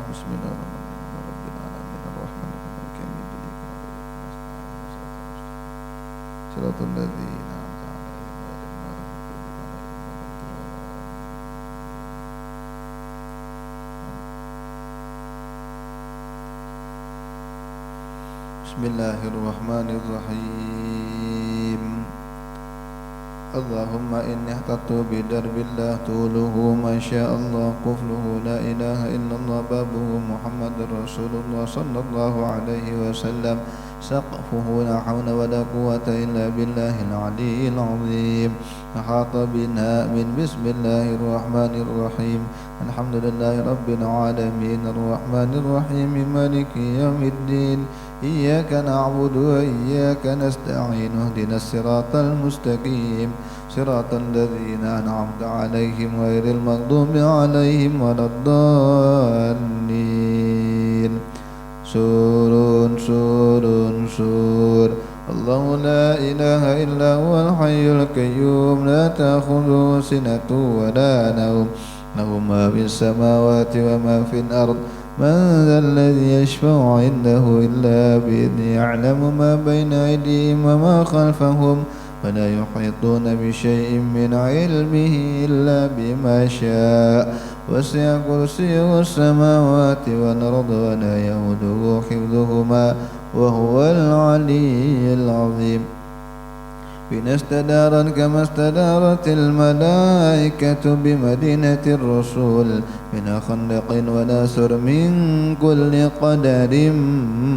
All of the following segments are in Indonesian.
Bismillahirrahmanirrahim. Rabbil alamin arrahmanir rahim maliki yaumiddin. Shiratal ladzina an'amta 'alaihim ghairil maghdubi 'alaihim waladdallin. Bismillahirrahmanirrahim. Allahumma inni ihtatu bidarbillah tuluhu masyaallah qufluhu la ilaha illallah babuhu Muhammadur Rasulullah sallallahu alaihi wasallam saqfuhu la hawla wa la quwwata illa billahil aliyyil azim ahata bina min bismillahirrahmanirrahim alhamdulillahi rabbil alamin arrahmanir rahim maliki yaumiddin iyyaka na'budu wa iyyaka nasta'in ihdinas siratal mustaqim siratal ladzina an'amta 'alaihim ghairil maghdubi 'alaihim waladdallin. Surun Allahu la ilaha illa huwal hayyul qayyum la ta'khudhuhu sinatun wa la nawm lahu ma fis samawati wa ma fil ard من ذا الذي يشفع عنده إلا بإذنه يعلم ما بين أيديهم وما خلفهم ولا يحيطون بشيء من علمه إلا بما شاء وسع كرسيه السماوات والأرض ولا يؤوده حفظهما وهو العلي العظيم. بنا استدارت كما استدارت الملائكة بمدينة الرسول من خندق وناسر من كل قدر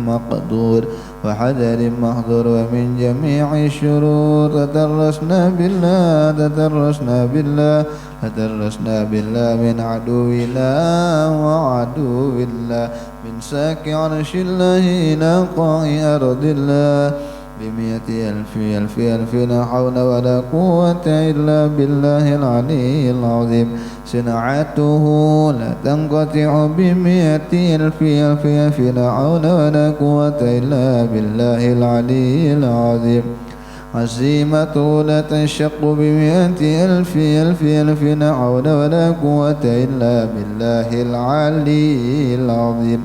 مقدور وحذر محظور ومن جميع الشرور تدرسنا بالله من عدونا وعدو الله من ساك عرش الله إلى قاع أرض الله بمئة ألف لا حول ولا قوة إلا بالله العلي العظيم. صناعته لا تنقطع بمئة ألف لا حول ولا قوة إلا بالله العلي العظيم. عزيمته لا تنشق بمئة ألف لا حول ولا قوة إلا بالله العلي العظيم.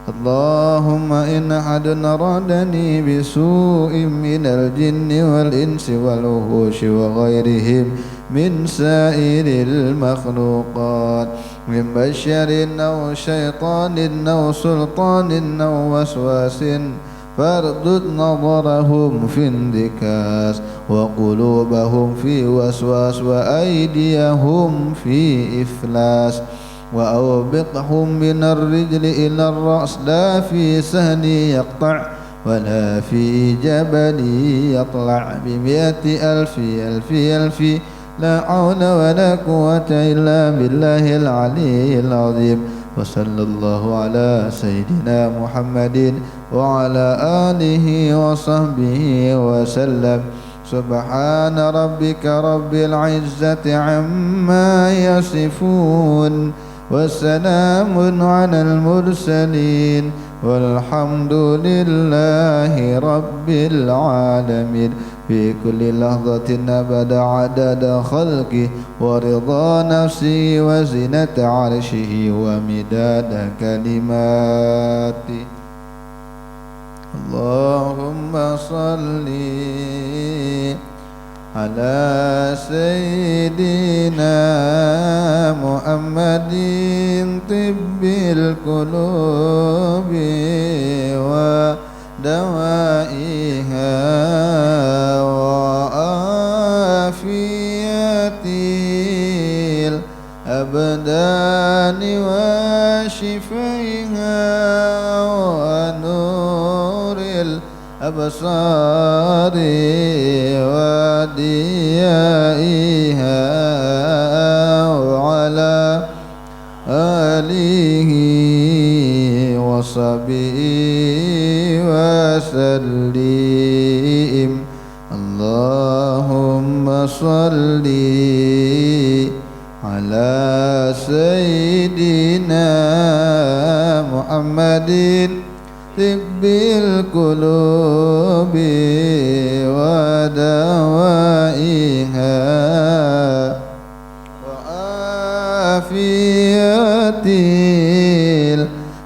اللهم إن أحد أرادني بسوء من الجن والإنس والوحوش وغيرهم من سائر المخلوقات من بشر أو شيطان أو سلطان أو وسواس فاردد نظرهم في انتكاس وقلوبهم في وسواس وأيديهم في إفلاس وأوبقهم من الرجل إلى الرأس لا في سهل يقطع ولا في جبل يطلع بمئة ألف لا حول ولا قوة إلا بالله العلي العظيم. وصلى الله على سيدنا محمد وعلى آله وصحبه وسلم. سبحان ربك رب العزة عما يصفون وسلام على المرسلين والحمد لله رب العالمين. في كل لحظة أبدا عدد خلقه ورضا نفسه وزنة عرشه ومداد كلماته. اللهم صل على سيدنا محمد طب القلوب ودوائها وعافية الأبدان وشفائها ونور الأبصار وديائها وعلى آله وصحبه وسلم. اللهم صل على سيدنا محمد طب القلوب ودوائها وعافية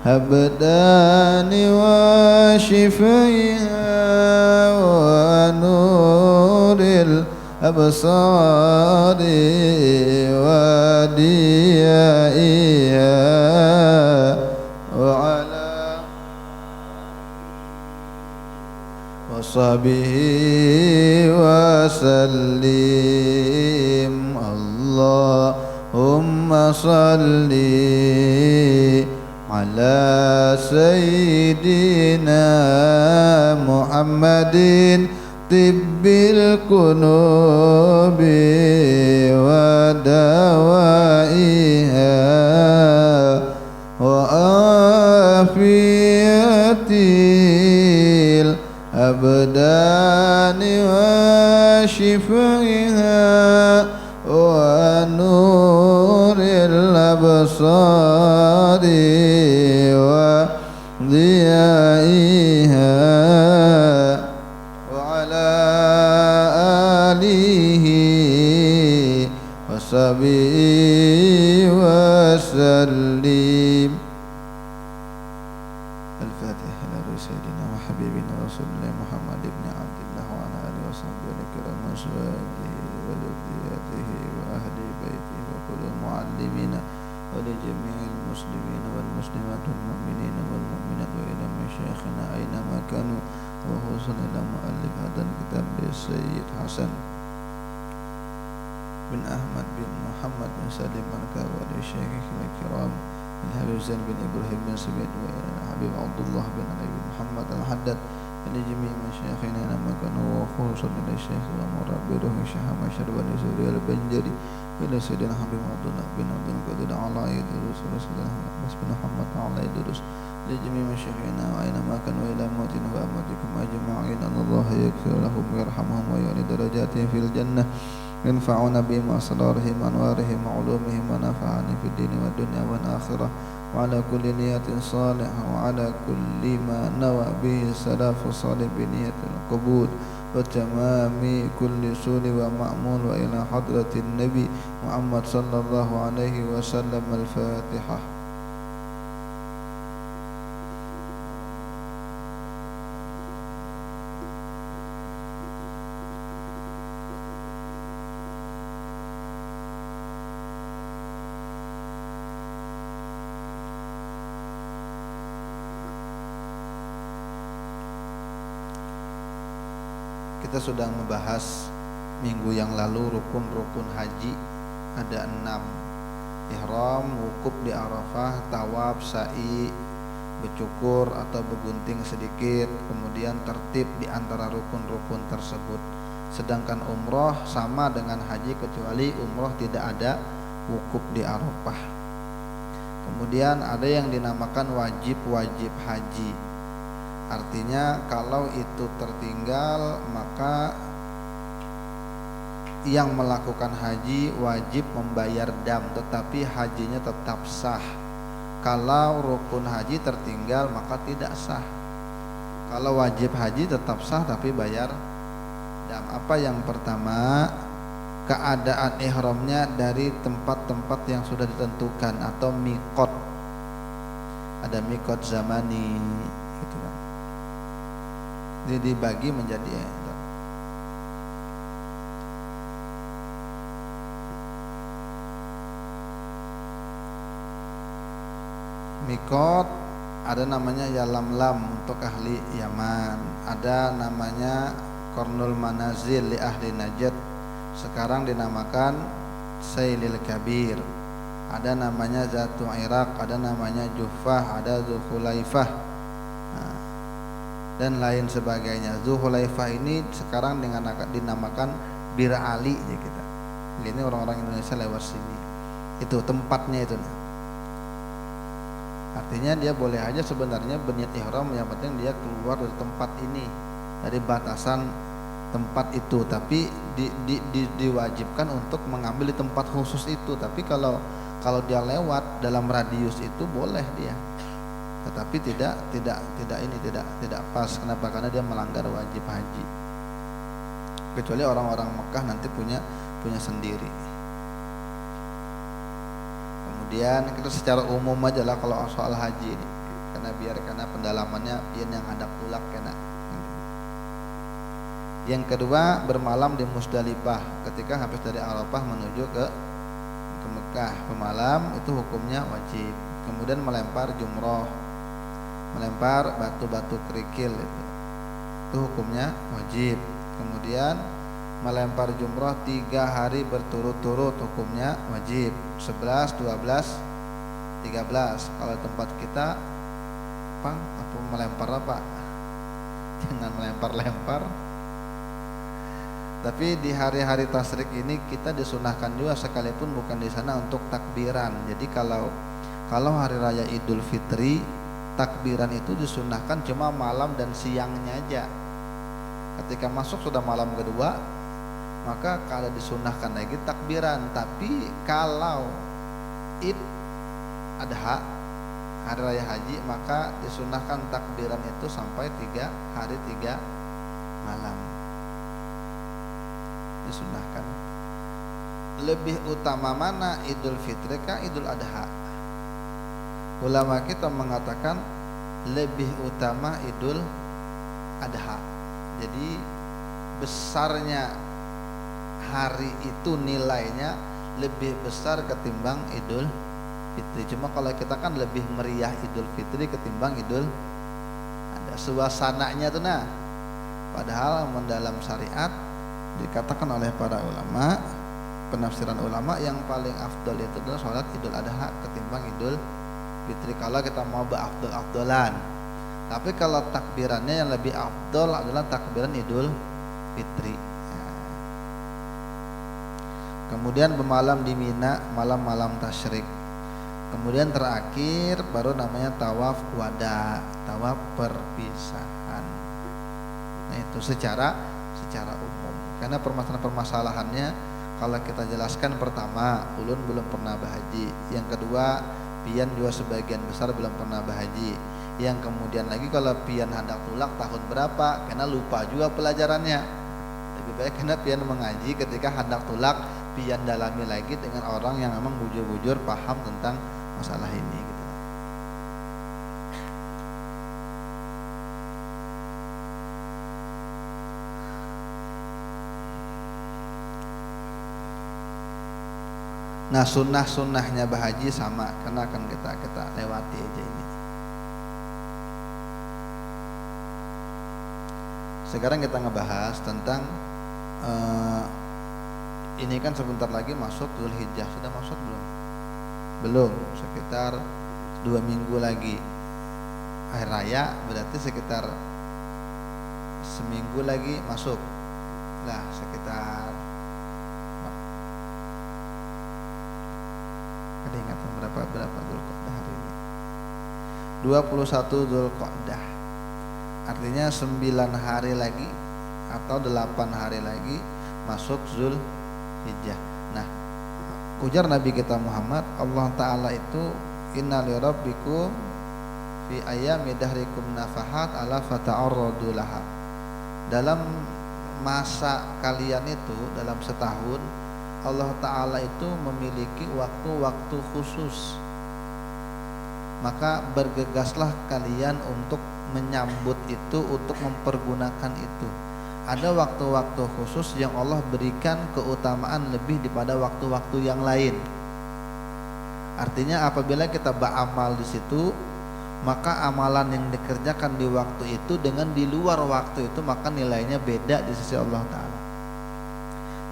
أبدان وشفيها ونور الأبصار وديائها وعلى وصحبه وسلم اللهم صل على سيدنا محمد طب القلوب ودوائها وعافية الأبدان وشفائها ونور الأبصار وضيائها وعلى آله وصحبه وسلم. الفاتحة على سيدنا وحبيبنا رسول الله محمد بن عبد الله وعلى آله وصحبه الكرام وأزواجه وذريته وأهل بيته وكل معلمين ولجميع المسلمين والمسلمات والمؤمنين والمؤمنات وإلى مشايخنا أينما كانوا وخصوصا إلى مؤلف هذا الكتاب السيد حسن بن أحمد بن محمد بن سالم المنكا ولشيخه الكرام الحبيب زين بن إبراهيم بن سبيد وإلى الحبيب عبد الله بن علي بن محمد الحداد ولجميع مشايخنا أينما كانوا وخصوصا إلى الشيخ ومربي روح الشيخ مشهد بن سوريا البنجري إلى سيدنا حبيب عبد الله بن عبد القادر على يدرس ورسولنا عباس بن محمد على يدرس لجميع مشايخنا أينما كانوا إلى موتنا وأمواتكم أجمعين أن الله يغفر لهم ويرحمهم ويعلي درجاتهم في الجنة ينفعون بهم وأسرارهم وأنوارهم وعلومهم ونفعني في الدين والدنيا والآخرة وعلى كل نية صالحة وعلى كل ما نوى به السلف الصالح بنية القبول وتمام كل سول ومأمول وإلى حضرة النبي محمد صلى الله عليه وسلم. الفاتحة. Kita sudah membahas minggu yang lalu rukun-rukun haji ada 6. Ihram, wukuf di Arafah, tawaf, sa'i, bercukur atau bergunting sedikit, kemudian tertib di antara rukun-rukun tersebut. Sedangkan umroh sama dengan haji kecuali umroh tidak ada wukuf di Arafah. Kemudian ada yang dinamakan wajib-wajib haji. Artinya kalau itu tertinggal maka yang melakukan haji wajib membayar dam, tetapi hajinya tetap sah. Kalau rukun haji tertinggal maka tidak sah. Kalau wajib haji tetap sah tapi bayar dam. Apa yang pertama? Keadaan ihramnya dari tempat-tempat yang sudah ditentukan atau mikot. Ada mikot zamani gitu kan. Jadi dibagi menjadi mikot, ada namanya Yalamlam untuk ahli Yaman, ada namanya Kornul Manazil li ahli Najd, sekarang dinamakan Sailil Kabir, ada namanya Zatu Iraq, ada namanya Juffah, ada Zulhulaifah dan lain sebagainya. Zulhulaifah ini sekarang dinamakan Bir Ali ya kita. Ini orang-orang Indonesia lewat sini. Itu tempatnya itu. Artinya dia boleh aja sebenarnya berniat ihram, yang penting dia keluar dari tempat ini, dari batasan tempat itu, tapi diwajibkan untuk mengambil di tempat khusus itu. Tapi kalau dia lewat dalam radius itu boleh dia. Tetapi tidak pas. Kenapa? Karena dia melanggar wajib haji. Kecuali orang-orang Mekah nanti punya sendiri. Kemudian kita secara umum aja lah kalau soal haji ini. karena pendalamannya pian yang hadap tulak kena. Yang kedua, bermalam di Musdalifah ketika habis dari Arafah menuju ke Mekah. Pemalam itu hukumnya wajib. Kemudian melempar jumroh, melempar batu-batu kerikil itu hukumnya wajib. Kemudian melempar jumroh 3 hari berturut-turut hukumnya wajib. 11, 12, 13. Kalau tempat kita apa melempar apa? Jangan melempar-lempar. Tapi di hari-hari tasyrik ini kita disunahkan juga sekalipun bukan di sana untuk takbiran. Jadi kalau hari raya Idul Fitri, takbiran itu disunahkan cuma malam dan siangnya aja. Ketika masuk sudah malam kedua, maka kalau disunahkan lagi takbiran. Tapi kalau Id Adha, hari raya haji, maka disunahkan takbiran itu sampai 3 hari 3 malam. Disunahkan. Lebih utama mana Idul Fitri kah Idul Adha? Ulama kita mengatakan lebih utama Idul Adha. Jadi besarnya hari itu nilainya lebih besar ketimbang Idul Fitri. Cuma kalau kita kan lebih meriah Idul Fitri ketimbang Idul Adha. Suasananya tuh nah. Padahal mendalam syariat dikatakan oleh para ulama, penafsiran ulama yang paling afdol itu adalah sholat Idul Adha ketimbang Idul Fitri kalau kita mau berafdol-afdolan. Tapi kalau takbirannya yang lebih afdol adalah takbiran Idul Fitri. Kemudian bermalam di Mina, malam-malam tasyrik. Kemudian terakhir baru namanya tawaf wada, tawaf perpisahan. Nah itu secara umum. Karena permasalahan-permasalahannya kalau kita jelaskan, pertama, ulun belum pernah berhaji. Yang kedua, pian juga sebagian besar belum pernah berhaji. Yang kemudian lagi kalau pian hendak tulak tahun berapa, karena lupa juga pelajarannya. Lebih baik karena pian mengaji ketika hendak tulak, pian dalami lagi dengan orang yang memang bujur-bujur paham tentang masalah ini gitu. Nah sunnah-sunnahnya berhaji sama, karena akan kita lewati aja ini. Sekarang kita ngebahas tentang ini kan sebentar lagi masuk Dzulhijjah. Sudah masuk belum? Belum, sekitar 2 minggu lagi. Akhir raya berarti sekitar seminggu lagi masuk. Nah, sekitar ada ingatan berapa Dzulqa'dah hari ini? 21 Dzulqa'dah. Artinya 9 hari lagi atau 8 hari lagi masuk Dzulhijjah. Nah, ujar Nabi kita Muhammad, Allah Ta'ala itu inna li rabbikum fi ayyami dahrikum nafahat ala fata'arradu laha. Dalam masa kalian itu, dalam setahun, Allah Ta'ala itu memiliki waktu-waktu khusus. Maka bergegaslah kalian untuk menyambut itu, untuk mempergunakan itu. Ada waktu-waktu khusus yang Allah berikan keutamaan lebih daripada waktu-waktu yang lain. Artinya apabila kita beramal di situ, maka amalan yang dikerjakan di waktu itu dengan di luar waktu itu, maka nilainya beda di sisi Allah Ta'ala.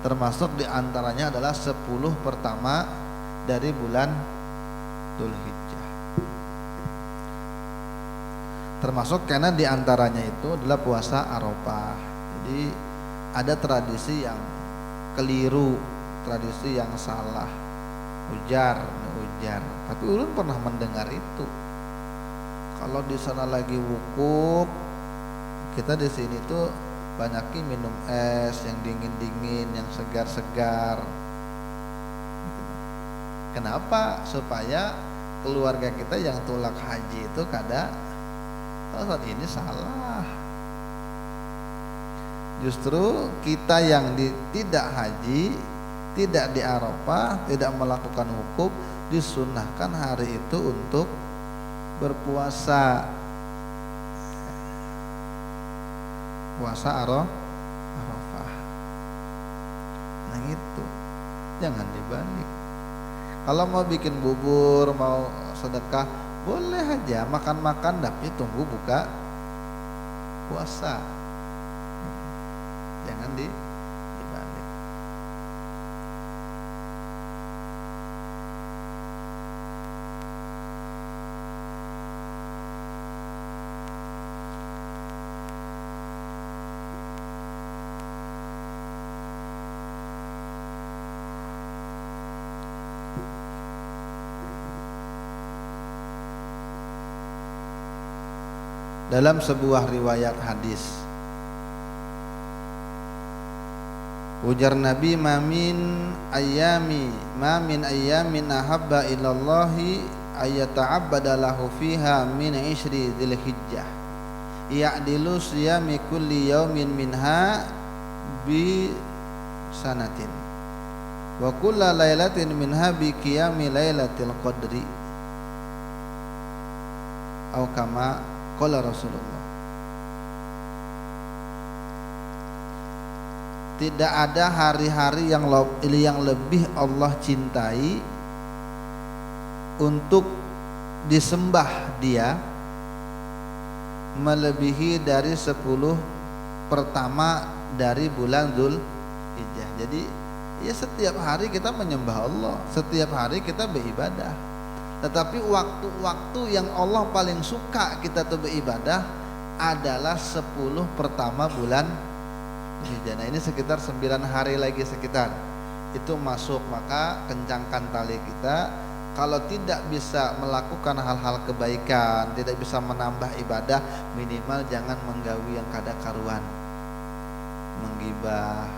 Termasuk diantaranya adalah 10 pertama dari bulan Dzulhijjah. Termasuk karena diantaranya itu adalah puasa Arafah. Jadi ada tradisi yang keliru, tradisi yang salah, ujar. Tapi ulun pernah mendengar itu. Kalau di sana lagi wukuf, kita di sini tuh banyakin minum es yang dingin-dingin, yang segar-segar. Kenapa? Supaya keluarga kita yang tulak haji itu kada, kalau saat ini salah. Justru kita yang tidak haji, tidak di Arafah, tidak melakukan wukuf, disunahkan hari itu untuk berpuasa. Puasa Arafah. Nah itu jangan dibalik. Kalau mau bikin bubur, mau sedekah, boleh aja makan-makan, tapi tunggu buka puasa. Jangan dibalik. Dalam sebuah riwayat hadis, ujar Nabi, mamin ayamin ahabba ilallahi ayata'abbada lahu fiha min ishri dzilhijjah ya'dilu siyami kulli yaumin minha bi sanatin wa kulla lailatin minha bi qiyami lailatil qadri atau kama qala Rasulullah. Tidak ada hari-hari yang lebih Allah cintai untuk disembah Dia melebihi dari 10 pertama dari bulan Dzulhijjah. Jadi ya setiap hari kita menyembah Allah, setiap hari kita beribadah. Tetapi waktu-waktu yang Allah paling suka kita tuh beribadah adalah 10 pertama bulan Dzulhijjah. Nah ini sekitar 9 hari lagi sekitar itu masuk, maka kencangkan tali kita. Kalau tidak bisa melakukan hal-hal kebaikan, tidak bisa menambah ibadah, minimal jangan menggawi yang kada karuan, menggibah,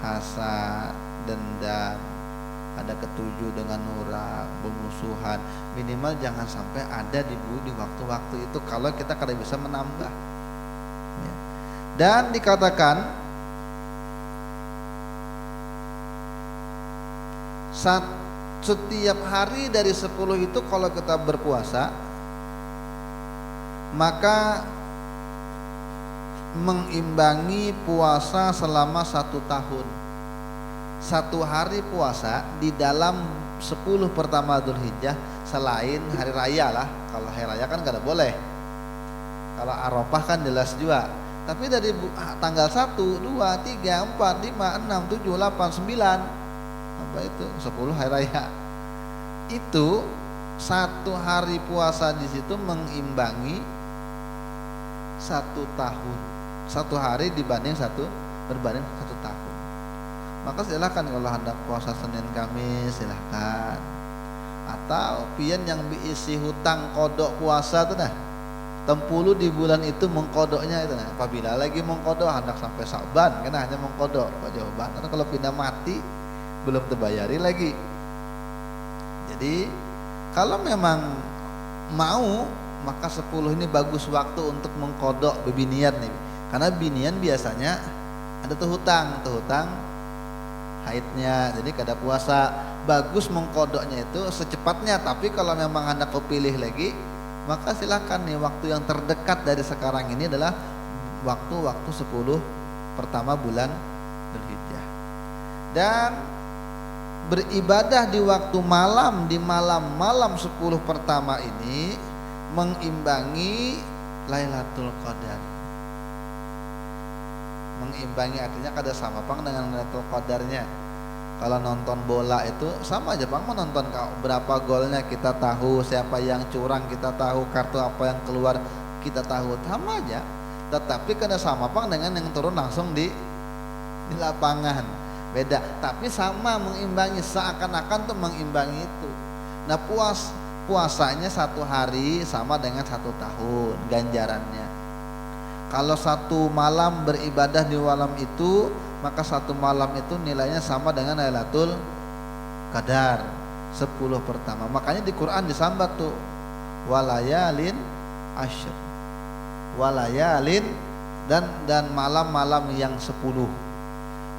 hasad, dendam, ada ketujuh dengan nura, bermusuhan, minimal jangan sampai ada di waktu-waktu itu kalau kita kada bisa menambah ya. Dan dikatakan setiap hari dari 10 itu kalau kita berpuasa, maka mengimbangi puasa selama 1 tahun. 1 hari puasa di dalam 10 pertama Dzulhijjah selain hari raya lah. Kalau hari raya kan gak boleh. Kalau Arafah kan jelas juga. Tapi dari tanggal 1, 2, 3, 4, 5, 6, 7, 8, 9 apa itu 10 hari raya. Itu 1 hari puasa di situ mengimbangi 1 tahun. 1 hari berbanding 1 tahun. Maka silahkan kalau hendak puasa Senin Kamis silahkan. Atau pian yang diisi hutang kodok puasa itu nah, tempulu di bulan itu mengkodoknya itu nah. Apabila lagi mengkodok hendak sampai Sa'ban kan hanya mengkodok Pak jawaban. Karena kalau pindah mati belum terbayari lagi. Jadi kalau memang mau, maka 10 ini bagus waktu untuk mengkodok bebinian nih. Karena binian biasanya ada tuh hutang haidnya, jadi kada puasa. Bagus mengkodoknya itu secepatnya. Tapi kalau memang Anda kepilih lagi, maka silakan nih, waktu yang terdekat dari sekarang ini adalah waktu 10 pertama bulan Dzulhijjah. Dan beribadah di waktu malam, di malam 10 pertama ini mengimbangi Lailatul Qadar. Mengimbangi artinya kada sama pang dengan Lailatul Qadarnya. Kalau nonton bola itu sama aja pang, menonton berapa golnya kita tahu, siapa yang curang kita tahu, kartu apa yang keluar kita tahu, sama aja. Tetapi kada sama pang dengan yang turun langsung di lapangan, beda. Tapi sama mengimbangi, seakan-akan tuh mengimbangi itu. Nah puasanya 1 hari sama dengan 1 tahun ganjarannya. Kalau 1 malam beribadah di malam itu, maka 1 malam itu nilainya sama dengan Lailatul Qadar 10 pertama. Makanya di Quran disambat tuh walayalin asyr, walayalin dan malam-malam yang 10.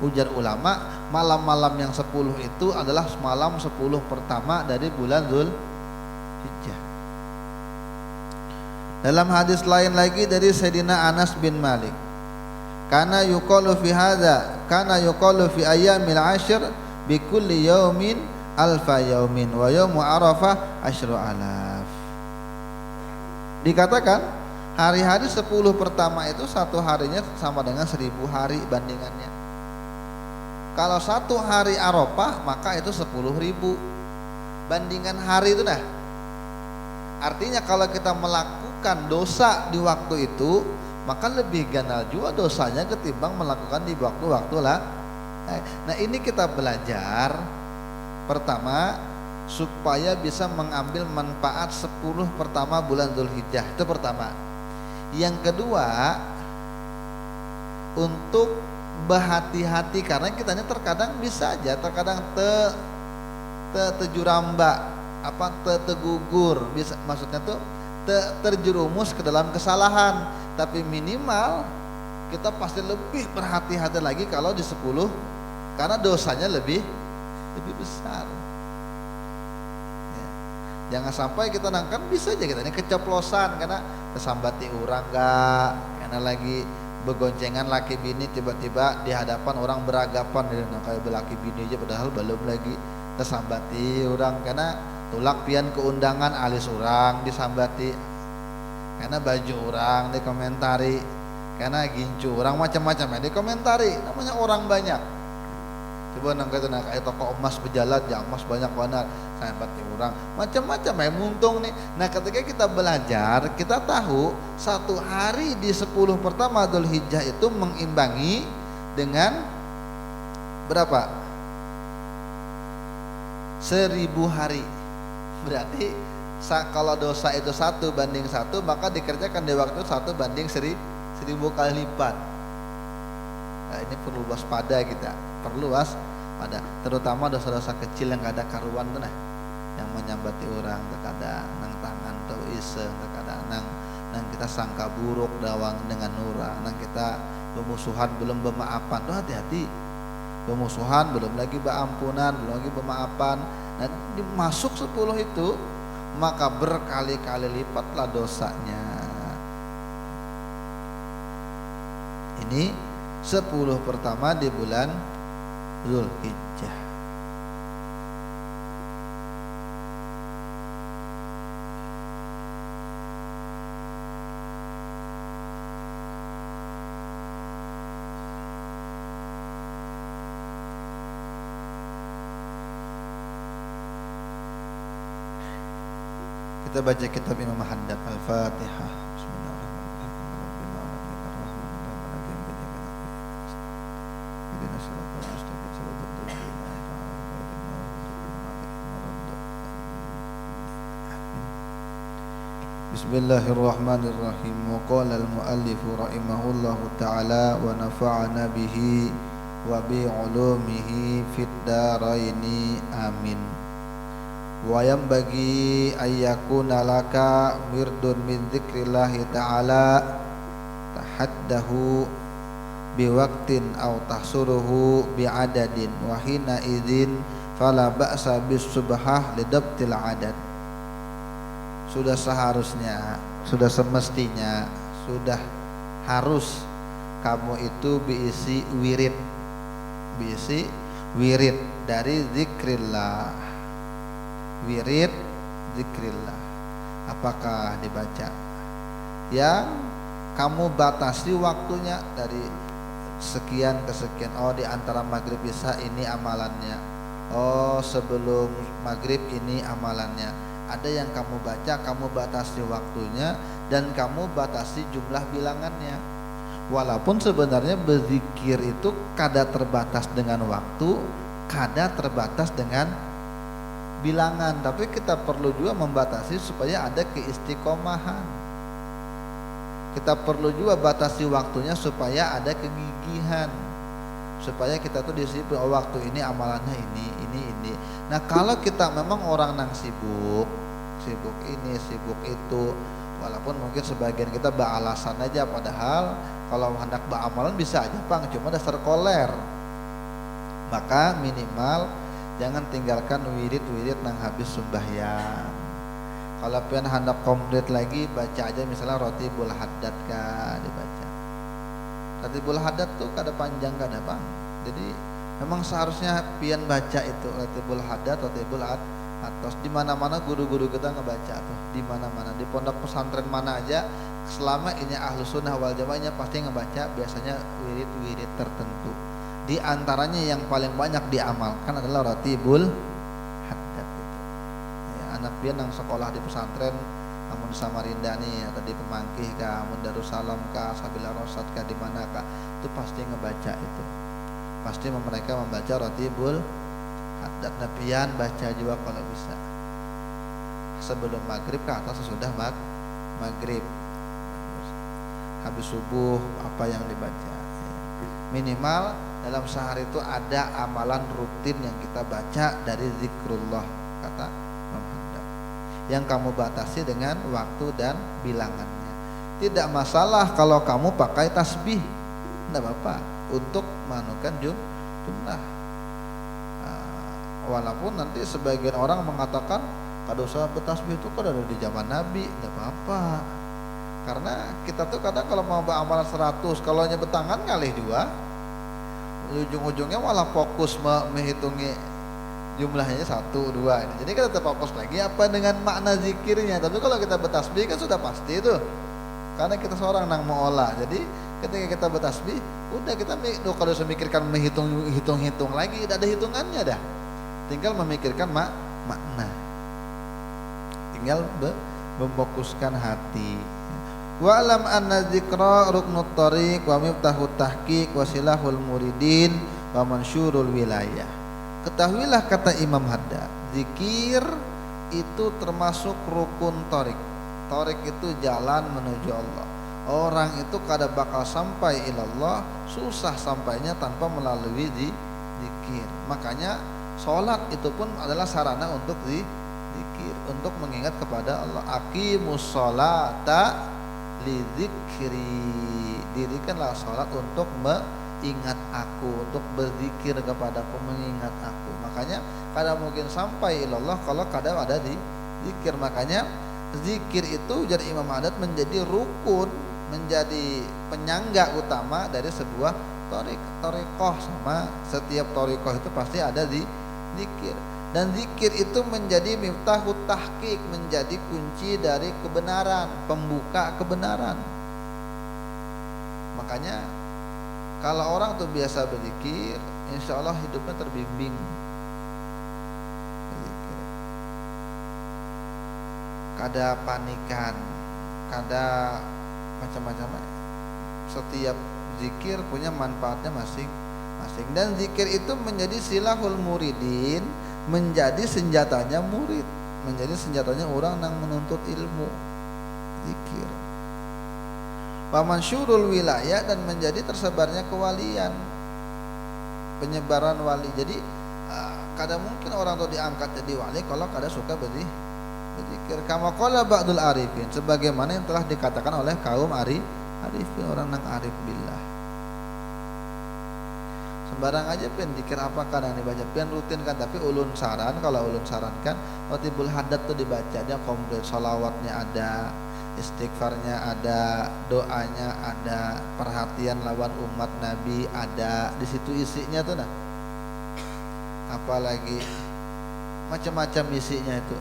Ujar ulama, malam-malam yang 10 itu adalah malam 10 pertama dari bulan Dzulhijjah. Dalam hadis lain lagi dari Sayyidina Anas bin Malik, kana yuqalu fi hadza, kana yuqalu fi ayyamil ashr bi kulli yaumin alfa yaumin wa yaumu arafah asyru alaf. Dikatakan hari-hari 10 pertama itu satu harinya sama dengan 1000 hari bandingannya. Kalau satu hari Arafah maka itu 10.000 bandingan hari itu dah. Artinya kalau kita melakukan dosa di waktu itu maka lebih ganal juga dosanya ketimbang melakukan di waktu-waktu lah. Nah ini kita belajar pertama supaya bisa mengambil manfaat 10 pertama bulan Dzulhijjah, itu pertama. Yang kedua untuk berhati-hati karena kitanya terkadang bisa aja terkadang terjuramba apa tergugur, bisa maksudnya tuh terjerumus ke dalam kesalahan, tapi minimal kita pasti lebih berhati-hati lagi kalau di 10 karena dosanya lebih besar ya. Jangan sampai kita nangkan bisa aja kita ini keceplosan karena kesambati orang enggak, karena lagi begoncengan laki bini tiba-tiba di hadapan orang beragapan kayak belaki bini aja padahal belum lagi kesambati orang karena tulak pian keundangan alis orang disambati karena baju orang dikomentari karena gincu orang macam-macam ya dikomentari, namanya orang banyak. Coba nangka itu kayak toko emas berjalan ya emas banyak warna sambati orang macam-macam ya muntung nih. Nah ketika kita belajar kita tahu satu hari di 10 pertama Dzulhijjah itu mengimbangi dengan berapa? 1000 hari. Berarti kalau dosa itu 1 banding 1 maka dikerjakan di waktu 1 banding 1000 kali lipat. Nah, ini perlu waspada kita, perlu waspada, terutama dosa-dosa kecil yang gak ada karuan tuh nah, yang menyambati orang terkadang nang tangan atau iseng terkadang nang kita sangka buruk dawang dengan orang, nang kita pemusuhan belum bermaafan tuh hati-hati. Pemusuhan belum lagi berampunan, belum lagi bermaafan. Nah, masuk 10 itu maka berkali-kali lipatlah dosanya. Ini 10 pertama di bulan Dzulhijjah. Kita baca kitab Imam Haddad Al-Fatihah. Bismillahirrahmanirrahim. Wa qala al-muallif rahimahullahu ta'ala wa nafa'ana bihi wa bi 'ulumihi fid dharaini amin. Wa yanbaghi ayyakuna laka wirdun min dzikrillahi ta'ala tahaddahu biwaqtin aw tahsuruhu bi'adadin wa hina idzin fala ba'sa bis subhah lidabtil adad. Sudah seharusnya, sudah semestinya, sudah harus kamu itu diisi wirid dari zikrillah. Wirid zikrillah. Apakah dibaca? Yang kamu batasi waktunya dari sekian ke sekian. Oh, di antara maghrib isya ini amalannya. Oh, sebelum maghrib ini amalannya. Ada yang kamu baca, kamu batasi waktunya dan kamu batasi jumlah bilangannya. Walaupun sebenarnya berzikir itu kada terbatas dengan waktu, kada terbatas dengan bilangan, tapi kita perlu juga membatasi supaya ada keistiqomahan. Kita perlu juga batasi waktunya supaya ada kegigihan, supaya kita tuh disiplin. Oh, waktu ini amalannya ini. Nah kalau kita memang orang nang sibuk ini, sibuk itu, walaupun mungkin sebagian kita beralasan aja, padahal kalau hendak beramalan bisa aja Bang, cuma dasar koler. Maka minimal jangan tinggalkan wirid nang habis sembahyang. Kalau pian hendak komplit lagi baca aja misalnya Rotibul Haddad ka dibaca. Rotibul Haddad tuh kada panjang kada bang. Jadi memang seharusnya pian baca itu Rotibul Haddad, Rotibul Atos. Di mana-mana guru-guru kita ngebaca tuh, di mana-mana di pondok pesantren mana aja selama ini ahlu sunnah wal jamaahnya pasti ngebaca biasanya wirid-wirid tertentu. Di antaranya yang paling banyak diamalkan adalah Rotibul Haddad itu. Ya, anak pian yang sekolah di pesantren namun di Samarinda nih atau di Pemangkih kah, namun Darussalam kah, Sabila Rosad kah, di mana kah, itu pasti ngebaca itu. Pasti mereka membaca Rotibul Haddad. Nabian baca juga kalau bisa sebelum maghrib ke atas sesudah maghrib, habis subuh apa yang dibaca. Minimal dalam sehari itu ada amalan rutin yang kita baca dari zikrullah, kata Imam Haddad, yang kamu batasi dengan waktu dan bilangannya. Tidak masalah kalau kamu pakai tasbih, tidak apa-apa untuk menukan jumlah. Walaupun nanti sebagian orang mengatakan kada usah bertasbih itu kan ada di zaman Nabi, tidak apa-apa. Karena kita tuh kadang kalau mau beramal 100, kalau hanya bertangan kali 2, ujung-ujungnya malah fokus menghitungi jumlahnya 1, 2. Jadi kita tetap fokus lagi apa dengan makna zikirnya. Tapi kalau kita bertasbih kan sudah pasti itu, karena kita seorang nang mengolah. Jadi ketika kita bertasbih, udah kita kalau usah memikirkan hitung lagi, tidak ada hitungannya dah. Tinggal memikirkan makna, tinggal memfokuskan hati. Wa alam anna dzikra ruknut thariq wa miftahut tahqiq wa silahul muridin wa mansyurul wilayah. Ketahuilah kata Imam Haddad, zikir itu termasuk rukun thariq. Thariq itu jalan menuju Allah. Orang itu kada bakal sampai ilallah, susah sampainya tanpa melalui zikir. Makanya sholat itu pun adalah sarana untuk zikir, untuk mengingat kepada Allah. Aqimus sholata lidzikri, dirikanlah sholat untuk mengingat aku, untuk berzikir kepadaku, mengingat aku. Makanya kada mungkin sampai ilallah kalau kada ada di zikir. Makanya zikir itu jadi Imam Haddad menjadi rukun, menjadi penyangga utama dari sebuah thariqah. Sama setiap thariqah itu pasti ada di zikir, dan zikir itu menjadi miftahut tahqiq, menjadi kunci dari kebenaran, pembuka kebenaran. Makanya kalau orang tuh biasa berzikir, insya Allah hidupnya terbimbing. Berzikir, kada panikan, kada macam-macam. Setiap zikir punya manfaatnya masing-masing, dan zikir itu menjadi silahul muridin, menjadi senjatanya murid, menjadi senjatanya orang yang menuntut ilmu. Zikir pamansyurul wilayah, dan menjadi tersebarnya kewalian, penyebaran wali. Jadi kada mungkin orang itu diangkat jadi wali kalau kada suka berzikir. Kama qala ba'dul arifin, sebagaimana yang telah dikatakan oleh kaum arifin, orang yang arif billah. Sembarang aja pian zikir apa kadang dibaca, pian rutin kan, tapi ulun saran, kalau ulun sarankan Rotibul Haddad tuh dibaca dia komplit, sholawatnya ada, istighfarnya ada, doanya ada, perhatian lawan umat Nabi ada, di situ isinya tuh nah. Apalagi macam-macam isinya itu,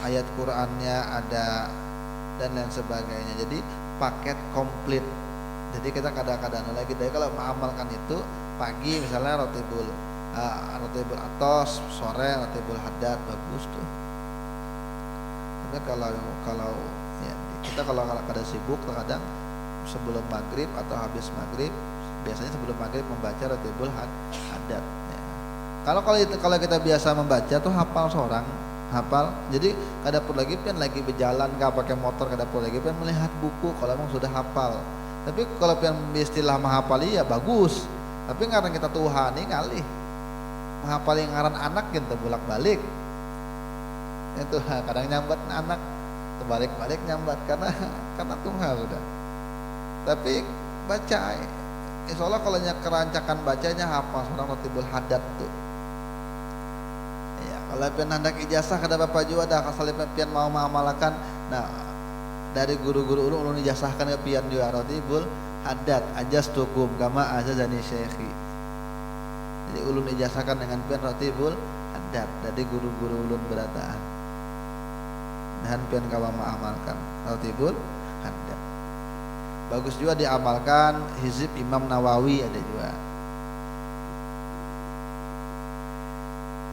ayat Qur'annya ada dan lain sebagainya. Jadi paket komplit. Jadi kita kadang-kadang lagi dari kalau mengamalkan itu pagi misalnya Rotibul Atos, sore Rotibul Haddad, bagus tuh. Tapi kalau ya, kita kalau kada sibuk terkadang sebelum maghrib atau habis maghrib, biasanya sebelum maghrib membaca Rotibul Haddad. Ya. Kalau kita biasa membaca tuh hafal seorang, hafal. Jadi kada perlu lagi pian lagi berjalan kah pakai motor, kada perlu lagi pian melihat buku kalau memang sudah hafal. Tapi kalau pian istilah menghafali ya bagus. Tapi ngaran kita tuhani kali menghafali ngaran anak gitu bolak-balik. Itu kadang nyambat anak, terbalik-balik nyambat karena Tuhan sudah. Tapi baca, insya Allah kalau kerancakan bacanya hafal seorang Rotibul Haddad tuh. Ya, Kalau pian hendak ijazah kada bapak juga dah kasal pian mau mengamalkan. Nah, dari guru-guru ulun ijazahkan ke pian juga ratibul haddad ajastukum kama azazani syekhi. Jadi ulun ijazahkan dengan pian ratibul haddad dari guru-guru ulun berataan. Dan pian kawa mengamalkan ratibul haddad. Bagus juga diamalkan hizib Imam Nawawi ada juga.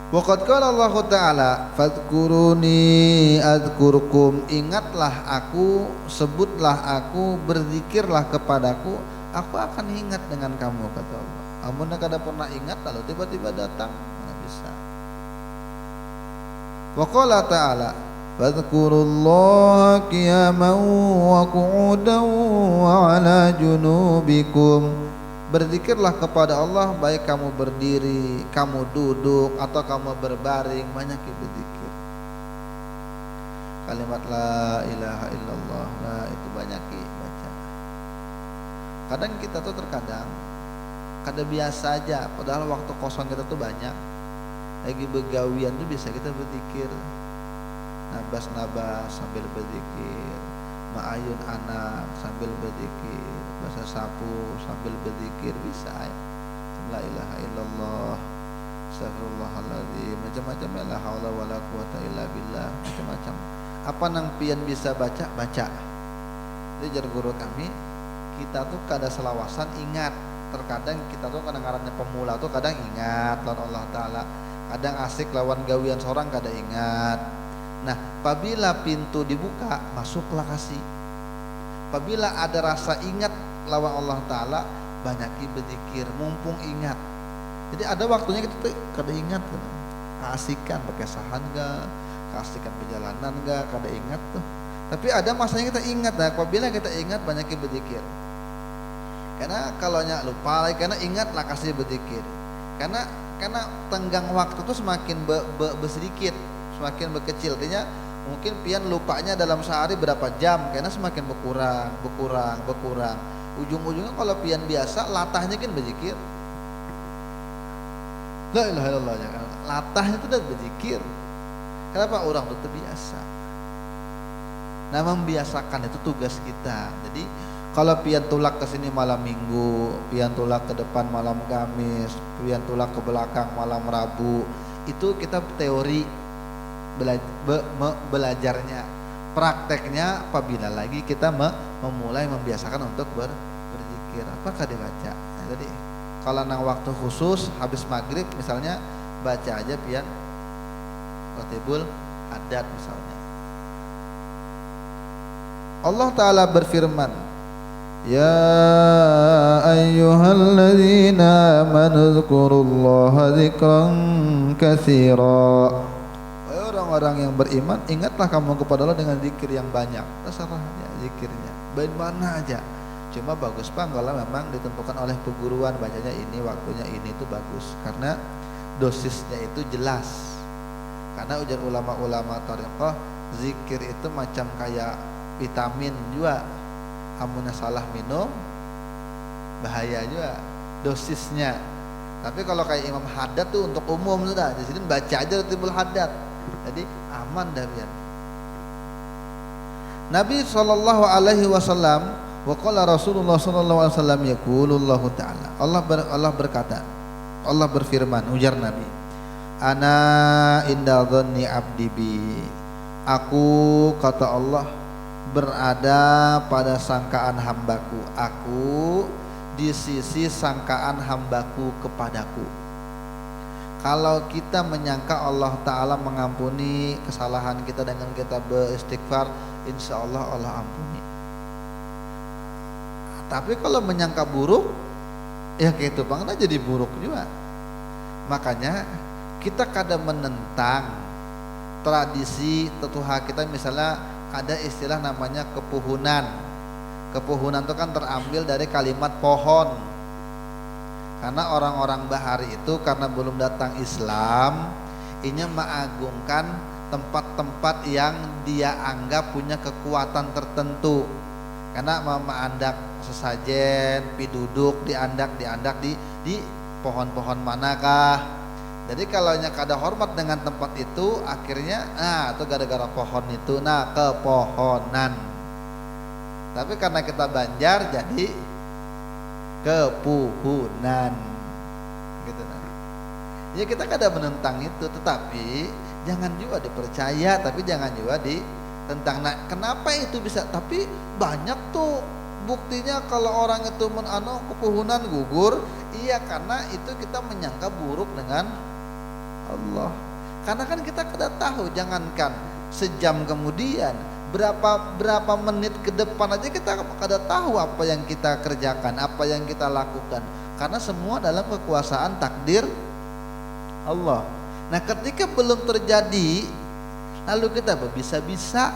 Waqad qala Allah Ta'ala fadhkuruni adzkurkum, ingatlah aku, sebutlah aku, berzikirlah kepadaku, aku akan ingat dengan kamu, kata Allah. Amun kada pernah ingat lalu tiba-tiba datang, mana bisa. Wa qala ta'ala fadhkurullaha qiyaman wa qu'udan wa 'ala junubikum, berzikirlah kepada Allah baik kamu berdiri, kamu duduk, atau kamu berbaring, banyak berzikir. Kalimat la ilaha illallah, la itu banyak baca. Kadang kita tuh terkadang kada biasa aja, padahal waktu kosong kita tuh banyak. Lagi begawian tuh bisa kita berzikir. Nabas sambil berzikir, ma'ayun anak sambil berzikir, bahasa sapu sambil berzikir bisa ya. La ilaha illallah, astagfirullahaladzim, macam-macam, la haula wala quwata illa billah, macam-macam. Apa nang pian bisa baca. Jadi jar guru kami, kita tuh kada selawasan ingat. Terkadang kita tuh kadang-kadang pemula tuh kadang ingat lawan Allah Ta'ala, kadang asik lawan gawian seorang kada ingat. Nah, apabila pintu dibuka, masuklah kasih. Apabila ada rasa ingat lawan Allah Ta'ala, banyaki berzikir, mumpung ingat. Jadi ada waktunya kita tuh kada ingat, keasikan pakai sahan ga, keasikan perjalanan ga, kada ingat tuh. Tapi ada masanya kita ingat. Nah, apabila kita ingat, banyaki berzikir. Karena kalau lupa, karena ingatlah kasih berzikir. Karena tenggang waktu tuh semakin bersedikit, semakin berkecil. Artinya mungkin pian lupanya dalam sehari berapa jam, karena semakin berkurang. Ujung-ujungnya kalau pian biasa latahnya kan berzikir. La ilaha illallah ya kan. Latahnya itu udah berzikir. Kenapa? Orang itu terbiasa. Nah, membiasakan itu tugas kita. Jadi kalau pian tulak ke sini malam Minggu, pian tulak ke depan malam Kamis, pian tulak ke belakang malam Rabu, itu kita teori belajarnya. Prakteknya apabila lagi kita memulai membiasakan untuk berzikir, apakah dibaca. Nah, jadi kalau nang waktu khusus habis maghrib misalnya, baca aja pian Ratibul Haddad misalnya. Allah Ta'ala berfirman, ya ayyuhalladzina amanu dzkurullaha dzikran katsira. Wahai orang-orang yang beriman, ingatlah kamu kepada Allah dengan zikir yang banyak. Terserah aja zikirnya, baik mana aja. Cuma bagus Pak kalau memang ditentukan oleh peguruan, bacanya ini, waktunya ini, itu bagus. Karena dosisnya itu jelas. Karena ujar ulama-ulama thariqah, zikir itu macam kayak vitamin juga. Amunnya salah minum bahaya juga dosisnya. Tapi kalau kayak Imam Haddad tuh untuk umum sudah. Di sini baca aja Ratibul Haddad. Jadi aman dah biar. Nabi sallallahu alaihi wasallam wa qala Rasulullah sallallahu alaihi wasallam yaqulullahu ta'ala. Allah berkata, Allah berfirman, ujar Nabi, ana inda dhanni abdi bi. Aku, kata Allah, berada pada sangkaan hambaku. Aku di sisi sangkaan hambaku kepadaku. Kalau kita menyangka Allah Ta'ala mengampuni kesalahan kita dengan kita beristighfar, insya Allah Allah ampuni. Tapi kalau menyangka buruk, ya kayak itu banget jadi buruk juga. Makanya kita kadang menentang tradisi tetuha kita. Misalnya ada istilah namanya kepuhunan. Kepuhunan itu kan terambil dari kalimat pohon. Karena orang-orang bahari itu karena belum datang Islam, ini mengagungkan tempat-tempat yang dia anggap punya kekuatan tertentu. Karena memandak sesajen, piduduk diandak di pohon-pohon manakah, Jadi kalau kada hormat dengan tempat itu, akhirnya itu gara-gara pohon itu, kepohonan. Tapi karena kita Banjar jadi kepuhunan, gitu nah. Ya kita kada menentang itu, tetapi jangan juga dipercaya, tapi jangan juga ditentang. Nah, kenapa itu bisa? Tapi banyak tuh buktinya kalau orang itu kepuhunan gugur, iya karena itu kita menyangka buruk dengan Allah. Karena kan kita kada tahu, jangankan sejam kemudian, berapa menit ke depan aja kita kada tahu apa yang kita kerjakan, apa yang kita lakukan. Karena semua dalam kekuasaan takdir Allah. Nah, ketika belum terjadi, lalu kita bisa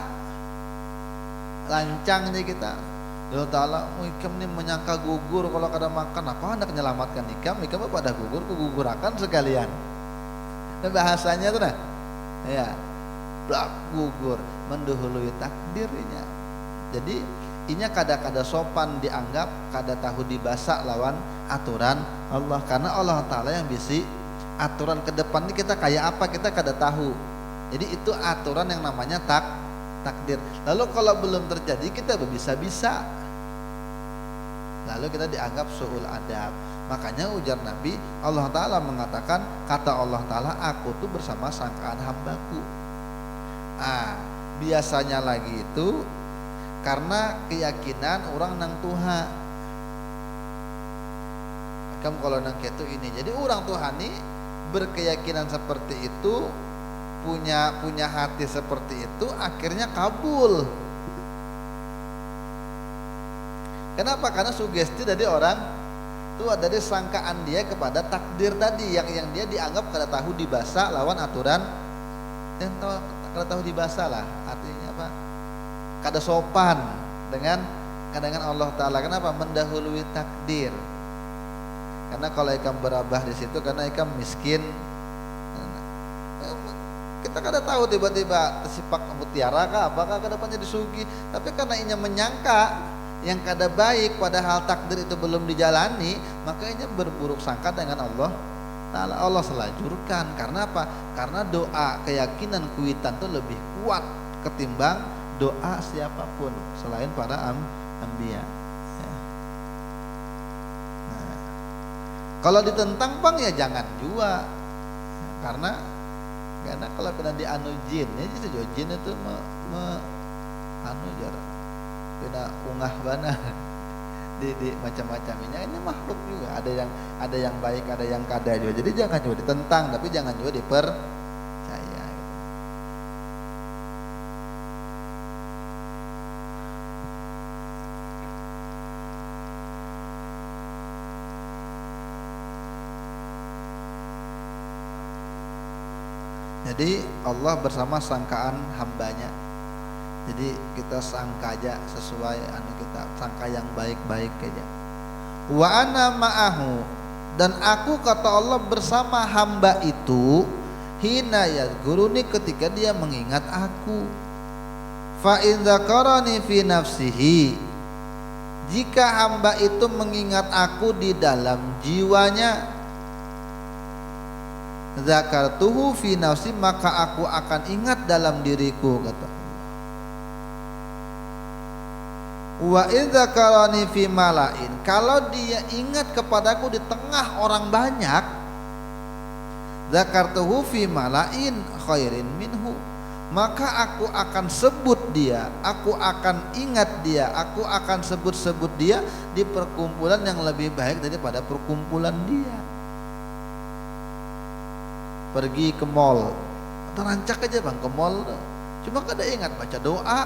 lancang nih kita. Allah Ta'ala, ikam nih menyangka gugur kalau kada makan, apa hendak menyelamatkan ikam pada kegugurakan sekalian. Nah, bahasanya tuh nah, ya, blak gugur, mendahului takdirnya. Jadi inya kada sopan dianggap, kada tahu dibasa lawan aturan Allah, karena Allah Ta'ala yang bisi aturan ke depan ini kita kayak apa kita kada tahu. Jadi itu aturan yang namanya takdir. Lalu kalau belum terjadi kita bisa lalu kita dianggap su'ul adab. Makanya ujar Nabi, Allah Ta'ala mengatakan, kata Allah Ta'ala, aku tuh bersama sangkaan hambaku. Biasanya lagi itu karena keyakinan orang nang Tuhan. Kamu kalau nang itu ini, jadi orang Tuhan ini berkeyakinan seperti itu, punya hati seperti itu, akhirnya kabul. Kenapa? Karena sugesti dari orang itu ada dari sangkaan dia kepada takdir tadi yang dia dianggap kada tahu dibasa lawan aturan, dan kada tahu dibasa lah, artinya apa? Kada sopan dengan Allah Ta'ala. Kenapa? Mendahului takdir. Karena kalau ikam berabah di situ karena ikam miskin, kita kada tahu tiba-tiba tersipak mutiara kah apakah ke depannya disugi, tapi karena inya menyangka yang kada baik padahal takdir itu belum dijalani, makanya berburuk sangka dengan Allah Ta'ala. Allah selajurkan. Karena apa? Karena doa keyakinan kuitan itu lebih kuat ketimbang doa siapapun selain para anbiya. Kalau ditentang bang ya jangan juga, karena kalau pernah dianu jin ya jadi jin itu pernah ungah bana di macam-macamnya. Ini makhluk juga, ada yang baik, ada yang kada juga. Jadi jangan juga ditentang, tapi jangan juga dipercaya. Jadi Allah bersama sangkaan hambanya. Jadi kita sangka aja sesuai kita sangka yang baik-baik aja. Wa ana ma'ahu, dan aku kata Allah bersama hamba itu, hina yadhkuruni, ketika dia mengingat aku. Fa in dzakarani fi nafsihi, jika hamba itu mengingat aku di dalam jiwanya, zakartuhu fi nafsi, maka aku akan ingat dalam diriku, kata Allah. Wa idza karani fi malain, kalau dia ingat kepadaku di tengah orang banyak, zakartuhu fi malain khairin minhu, maka aku akan sebut dia, aku akan ingat dia, aku akan sebut dia di perkumpulan yang lebih baik daripada perkumpulan dia. Pergi ke mall, terancak aja bang ke mall, cuma kada ingat baca doa.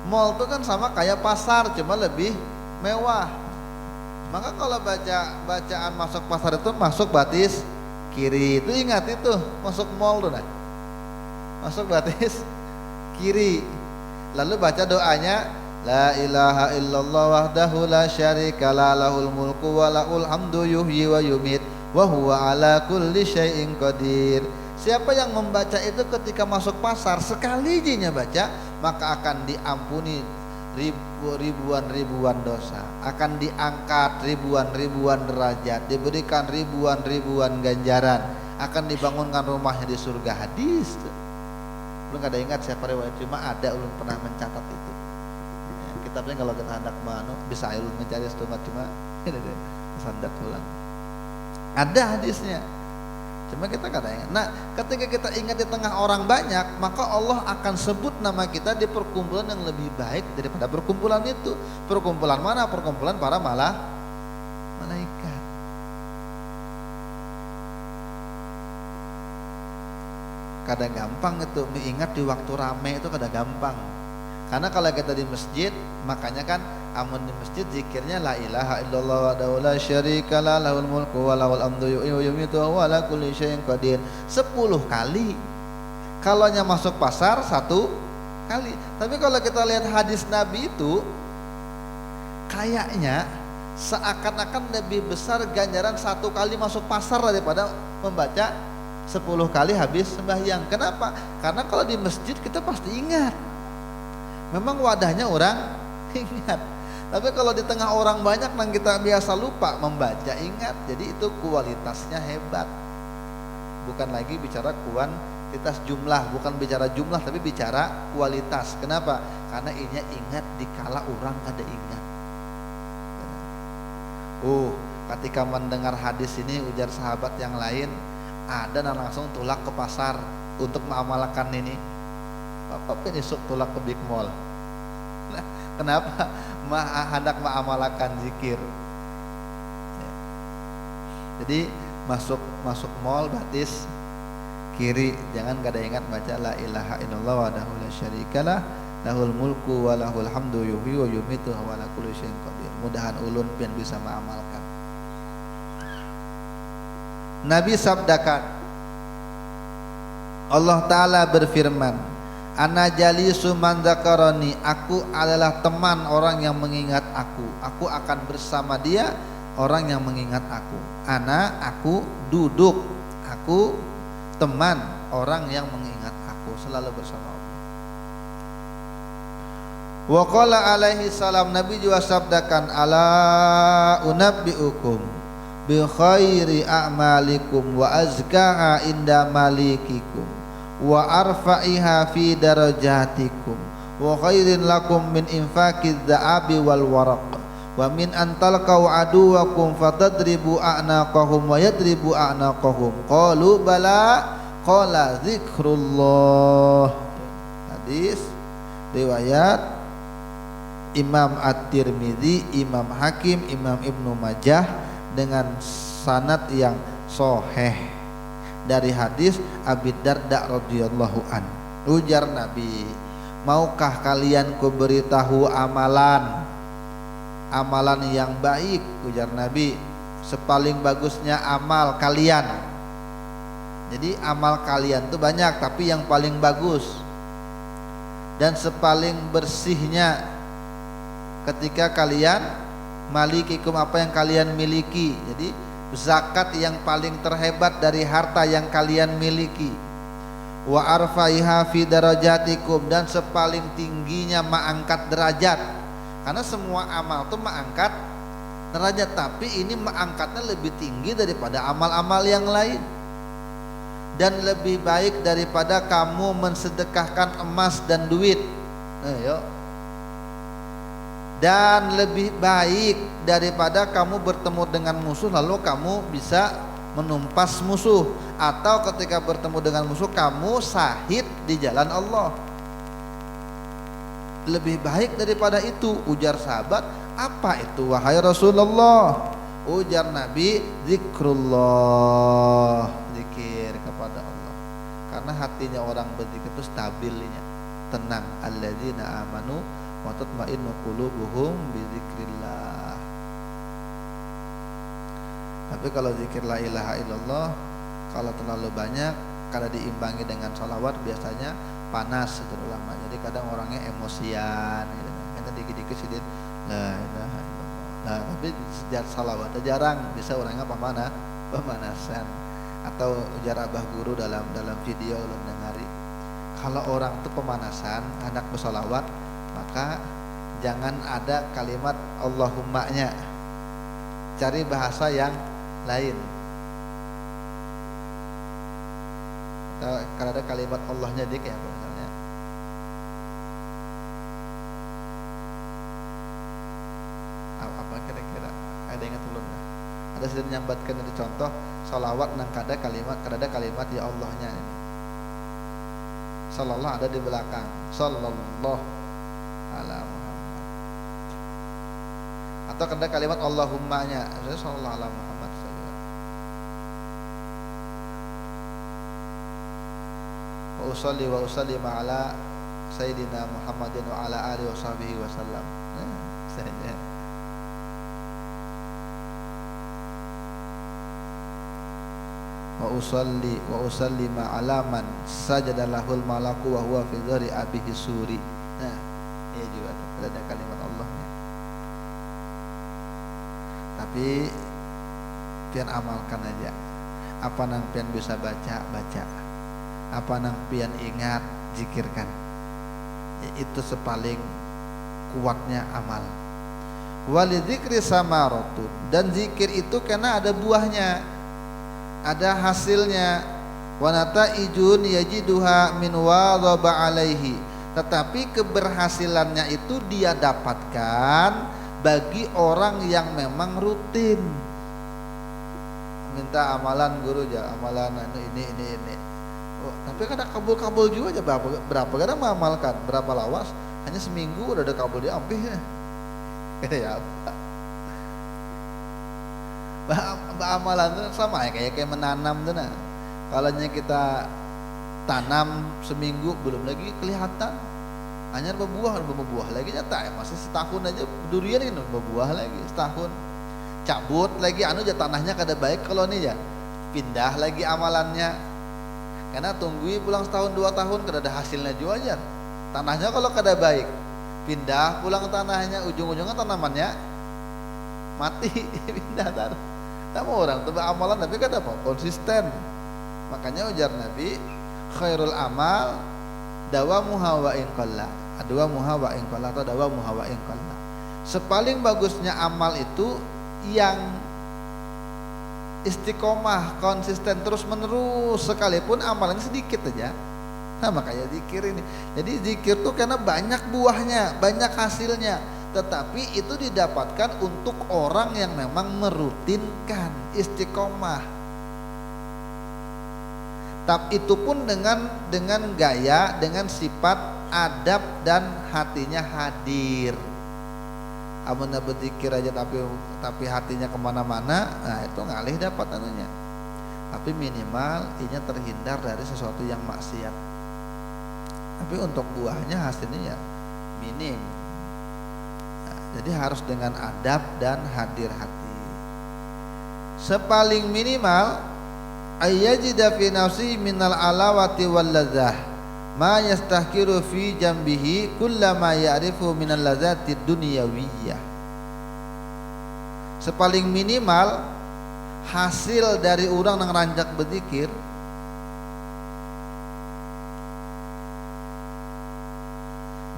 Mall itu kan sama kayak pasar, cuma lebih mewah. Maka kalau bacaan masuk pasar itu masuk batis kiri, itu ingat itu masuk mall tuh nah, masuk batis kiri. Lalu baca doanya, la ilaha illallah wahdahu la syarika lahul mulku wa lahul hamdu yuhyi wa yumit wa huwa ala kulli syai'in qadir. Siapa yang membaca itu ketika masuk pasar, sekali jinya baca, maka akan diampuni ribuan dosa, akan diangkat ribuan derajat, diberikan ribuan ganjaran, akan dibangunkan rumahnya di surga. Hadis tuh. Belum ada ingat siapa riwayat, cuma ada ulun pernah mencatat itu. Ya, kitabnya kalau kita hendak bisa ulun mencari setengah, cuma ini deh sandat ulang. Ada hadisnya. Cuma kita kadang ingat. Nah, ketika kita ingat di tengah orang banyak, maka Allah akan sebut nama kita di perkumpulan yang lebih baik daripada perkumpulan itu. Perkumpulan mana? Perkumpulan para malaikat. Kadang gampang itu mengingat di waktu rame itu kadang gampang. Karena kalau kita di masjid, makanya kan amun di masjid zikirnya la ilaha illallah wa la syarika la lahul mulku wa lahul hamdu yuhyi wa yumiitu wa ala kulli syai'in qadir 10 kali. Kalau nya masuk pasar 1 kali. Tapi kalau kita lihat hadis Nabi itu kayaknya seakan-akan lebih besar ganjaran 1 kali masuk pasar daripada membaca 10 kali habis sembahyang. Kenapa? Karena kalau di masjid kita pasti ingat. Memang wadahnya orang ingat. Tapi kalau di tengah orang banyak dan kita biasa lupa membaca, ingat. Jadi itu kualitasnya hebat. Bukan lagi bicara kuantitas jumlah, bukan bicara jumlah tapi bicara kualitas. Kenapa? Karena ini ingat dikala orang kada ingat. Ketika mendengar hadis ini ujar sahabat yang lain, ada yang langsung tulak ke pasar untuk mengamalkan ini. Bapak besok tulak ke Big Mall. Nah, kenapa? Hendak mengamalkan zikir. Jadi masuk mall batis kiri, jangan kada ingat baca la ilaha illallah wahdahu la syarikalah lahul mulku wa lahul hamdu yuhyi wa yumiitu wa ala kulli syai'in qadir. Mudahan ulun pian bisa mengamalkan. Nabi sabdakan, Allah Ta'ala berfirman, ana jalisu man dzakarani, aku adalah teman orang yang mengingat aku akan bersama dia orang yang mengingat aku. Aku duduk, aku teman orang yang mengingat aku, selalu bersama Allah. Wa qala alaihi salam, Nabi juga sabdakan, ala unabbiukum bi khairi a'malikum wa azkaha inda malikikum wa arfa'iha fi darajatikum wa khairin lakum min infaqiz dza'abi wal waraq wa min an talqau aduwakum fatadribu a'naqahum wa yadribu a'naqahum qalu bala qala zikrullah. Hadis riwayat Imam At-Tirmidzi, Imam Hakim, Imam Ibnu Majah dengan sanad yang sahih dari hadis Abi Darda radhiyallahu an. Ujar Nabi, maukah kalian kuberitahu amalan yang baik? Ujar Nabi, sepaling bagusnya amal kalian. Jadi amal kalian itu banyak, tapi yang paling bagus dan sepaling bersihnya ketika kalian malikikum, apa yang kalian miliki. Jadi zakat yang paling terhebat dari harta yang kalian miliki. Wa arfaiha fi darajatikum, dan sepaling tingginya mengangkat derajat. Karena semua amal itu mengangkat derajat, tapi ini mengangkatnya lebih tinggi daripada amal-amal yang lain. Dan lebih baik daripada kamu mensedekahkan emas dan duit. Ayo. Dan lebih baik daripada kamu bertemu dengan musuh lalu kamu bisa menumpas musuh, atau ketika bertemu dengan musuh kamu syahid di jalan Allah. Lebih baik daripada itu. Ujar sahabat, apa itu wahai Rasulullah? Ujar Nabi, zikrullah, zikir kepada Allah. Karena hatinya orang berzikir itu stabilnya, tenang. Alladzina amanu wa tatma'innu qulubuhum bizikrillah. Tapi kalau zikir la ilaha illallah kalau terlalu banyak, kalau diimbangi dengan sholawat biasanya panas itu ulama. Jadi kadang orangnya emosian gitu. Kita dikit-dikit sedikit la ilaha illallah. Nah, tapi sejak sholawat jarang bisa orangnya pemanasan. Atau ujar abah guru dalam video ulun dengari. Kalau orang itu pemanasan hendak bersolawat, maka jangan ada kalimat Allahumma-nya, cari bahasa yang lain. Karena ada kalimat Allahnya dik ya misalnya. Apa kira-kira ada yang tulun? Ada sudah menyambatkan itu contoh salawat nang kada kalimat ya Allahnya ini. Sallallahu ada di belakang. Sallallahu ala Muhammad. Atau kada kalimat Allahummanya. Sallallahu ala Muhammad saja. Wa usalli ala Sayyidina Muhammadin wa ala alihi wa sahbihi wasallam. Saja. Wa usalli ala man sajada lahul malaku wa huwa fi dhari abihi suri. Nah, ini juga ada kalimat Allahnya. Tapi pian amalkan aja. Apa nang pian bisa baca. Apa nang pian ingat zikirkan. Itu sepaling kuatnya amal. Walidzikri samaratun, dan zikir itu karena ada buahnya, ada hasilnya. Wanata ijun yajiduha min wadhaba alaihi, tetapi keberhasilannya itu dia dapatkan bagi orang yang memang rutin. Minta amalan guru aja, amalan ini. Oh, tapi kadang kabul juga aja berapa kadang mengamalkan berapa lawas hanya seminggu udah ada kabul dia ampih ya. Ya apa? Amalan itu sama ya kayak menanam tuh nah. Kalau kita tanam seminggu belum lagi kelihatan, hanya berbuah lagi nyata ya masih setahun aja durian kan berbuah lagi setahun. Cabut lagi aja tanahnya kada baik kalau nih ya pindah lagi amalannya. Karena tunggui pulang setahun 2 tahun kada ada hasilnya juga aja. Tanahnya kalau kada baik, pindah pulang tanahnya ujung-ujungnya tanamannya mati pindah tanah. Tamu orang tuh amalan tapi kada apa konsisten. Makanya ujar Nabi, khairul amal dawamuha wa in qalla. Dawamuha wa in qalla atau dawamuha wa in qalla. Sepaling bagusnya amal itu yang istiqomah, konsisten terus menerus sekalipun amalannya sedikit aja. Nah makanya zikir ini. Jadi zikir tuh karena banyak buahnya, banyak hasilnya, tetapi itu didapatkan untuk orang yang memang merutinkan, istiqomah. Tapi itu pun dengan gaya, dengan sifat adab dan hatinya hadir. Amunnya berzikir aja tapi hatinya kemana-mana, nah itu ngalih dapat anunya. Tapi minimal inya terhindar dari sesuatu yang maksiat. Tapi untuk buahnya hasilnya ya minim. Nah, jadi harus dengan adab dan hadir hati. Sepaling minimal ayyajida fi nafsi minal alawati wal ladzah ma yastahkiru fi jambihi kullama ya'rifu minal ladzati dunyawiyah. Sepaling minimal hasil dari orang yang rancak berzikir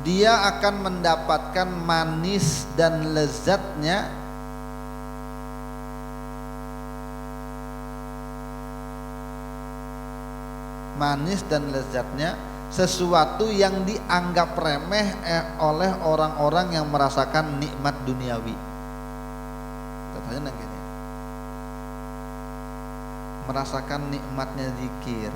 dia akan mendapatkan manis dan lezatnya sesuatu yang dianggap remeh oleh orang-orang yang merasakan nikmat duniawi. Contohnya gini, merasakan nikmatnya zikir,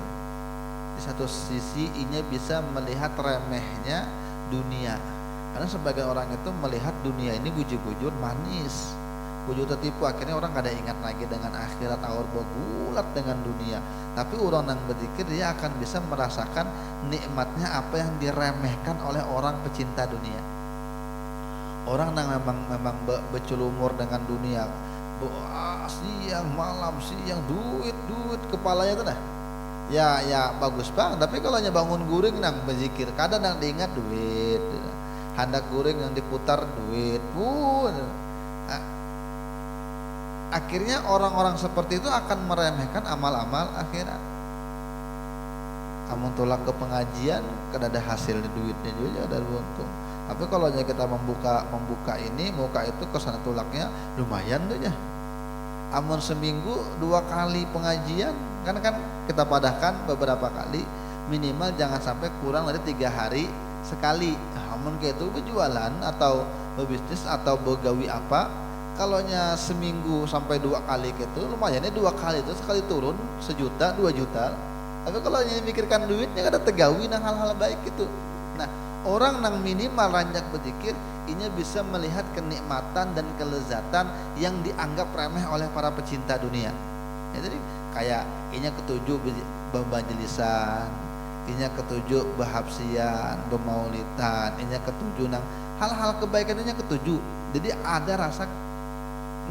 di satu sisi inya bisa melihat remehnya dunia, karena sebagai orang itu melihat dunia ini bujur-bujur manis, bujur tertipu, akhirnya orang kada ingat lagi dengan akhirat, awal bergulat dengan dunia. Tapi orang yang berzikir dia akan bisa merasakan nikmatnya apa yang diremehkan oleh orang pecinta dunia. Orang yang memang bercelumur dengan dunia, siang malam duit kepalanya itu dah. Ya bagus bang, tapi kalau bangun guring nang berzikir, kadang nang diingat duit, handak guring yang diputar duit pun. Akhirnya orang-orang seperti itu akan meremehkan amal-amal akhirat. Amun tolak ke pengajian, kan ada hasil duitnya juga ada untung. Tapi kalau kita membuka ini, muka itu kesana tulaknya lumayan tuh ya. Amun seminggu 2 kali pengajian kan kita padahkan beberapa kali, minimal jangan sampai kurang dari 3 hari sekali. Amun kayak itu berjualan atau berbisnis atau begawi apa, kalaunya seminggu sampai 2 kali gitu lumayannya. 2 kali itu sekali turun 1 juta 2 juta. Tapi kalau mikirkan duitnya ada tegawi nang hal-hal baik itu. Nah, orang nang minimal ranjak berzikir ini bisa melihat kenikmatan dan kelezatan yang dianggap remeh oleh para pecinta dunia. Ya, jadi kayak ini ketujuh bemajelisan, ini ketujuh behabsian, bemaulidan, ini ketujuh nang hal-hal kebaikan ini ketujuh. Jadi ada rasa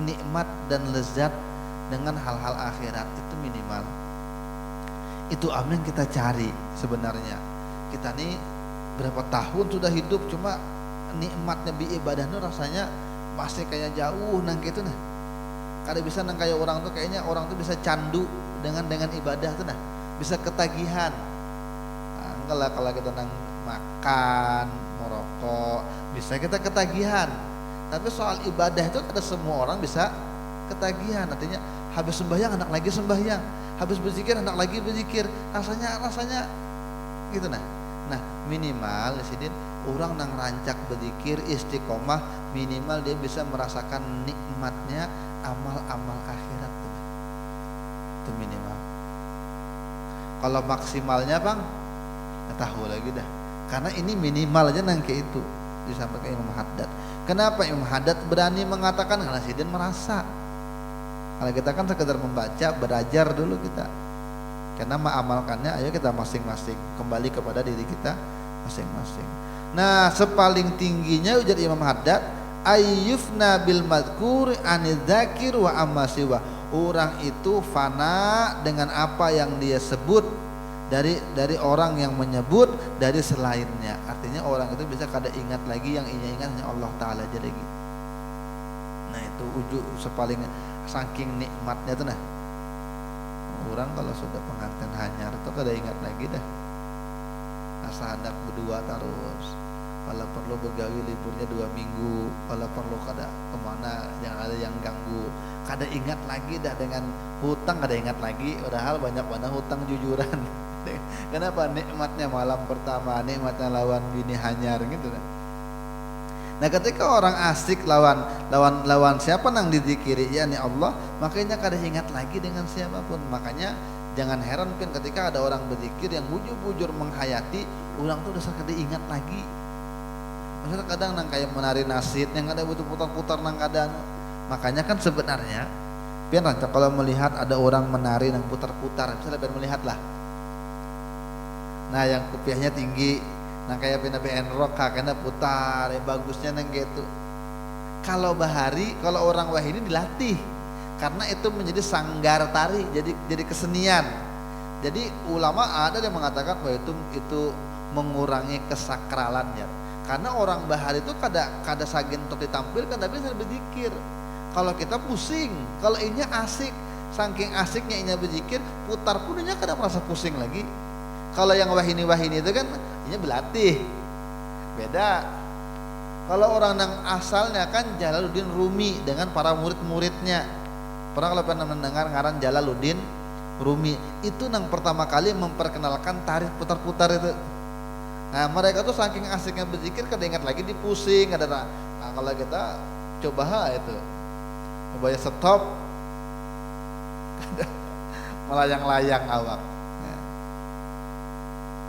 nikmat dan lezat dengan hal-hal akhirat itu minimal. Itu amin kita cari sebenarnya. Kita nih berapa tahun sudah hidup cuma nikmatnya ibadah itu rasanya masih kayak jauh nang gitu nah. Kada bisa nang kayak orang tuh kayaknya orang tuh bisa candu dengan ibadah tuh nah, bisa ketagihan. Nah, kalau kita nang makan, merokok, bisa kita ketagihan. Tapi soal ibadah itu kada semua orang bisa ketagihan. Artinya habis sembahyang anak lagi sembahyang, habis berzikir anak lagi berzikir. Rasanya gitu nah. Nah, minimal di sini orang nang rancak berzikir istiqomah, minimal dia bisa merasakan nikmatnya amal-amal akhirat tuh. Itu minimal. Kalau maksimalnya Bang, nggak tahu lagi dah. Karena ini minimal aja nang kayak itu disampaikan Imam Haddad. Kenapa Imam Haddad berani mengatakan? Karena sidin merasa. Kalau kita kan sekedar membaca, belajar dulu kita. Karena mengamalkannya, ayo kita masing-masing kembali kepada diri kita masing-masing. Nah, sepaling tingginya ujar Imam Haddad, ayyufna bil madhkur anidzakir wa amasiwa. Orang itu fana dengan apa yang dia sebut dari orang yang menyebut dari selainnya. Artinya orang itu bisa kada ingat lagi, yang ingat hanya Allah Ta'ala aja lagi. Nah, itu ujung sepaling saking nikmatnya tuh nah. Orang kalau sudah pengantin hanyar itu kada ingat lagi dah. Asa hendak berdua terus. Kalau perlu begawi liburnya 2 minggu. Kalau perlu kada kemana yang ada yang ganggu. Kada ingat lagi dah dengan hutang, kada ingat lagi. Padahal banyak hutang jujuran. Kenapa? Nikmatnya malam pertama, nikmatnya lawan bini hanyar gitu dah. Nah, ketika orang asik lawan siapa nang dizikiri yakni Allah, makanya kada ingat lagi dengan siapapun. Makanya jangan heran pun ketika ada orang berzikir yang bujur-bujur menghayati, orang tuh udah kada ingat lagi. Maksudnya kadang nang kayak menari nasid yang ada butuh putar-putar nang kadang. Makanya kan sebenarnya pian kalau melihat ada orang menari nang putar-putar, misalnya pian melihat lah. Nah, yang kupiahnya tinggi, nah kayak PN rock kakaknya putar, bagusnya neng gitu. Kalau bahari, kalau orang wah ini dilatih, karena itu menjadi sanggar tari, jadi kesenian. Jadi ulama ada yang mengatakan bahwa itu mengurangi kesakralannya. Karena orang bahari itu kada sagin untuk ditampilkan, tapi bisa berzikir. Kalau kita pusing, kalau ini asik, saking asiknya ini berzikir, putar pun ini kada merasa pusing lagi. Kalau yang wahini itu kan ini berlatih, beda. Kalau orang yang asalnya kan Jalaluddin Rumi dengan para murid-muridnya. Pernah kalau pernah mendengar ngaran Jalaluddin Rumi itu yang pertama kali memperkenalkan tarif putar-putar itu. Nah, mereka tuh saking asiknya berzikir kada ingat lagi dipusing, kada. Nah, kalau kita coba itu, coba ya stop, melayang-layang awak.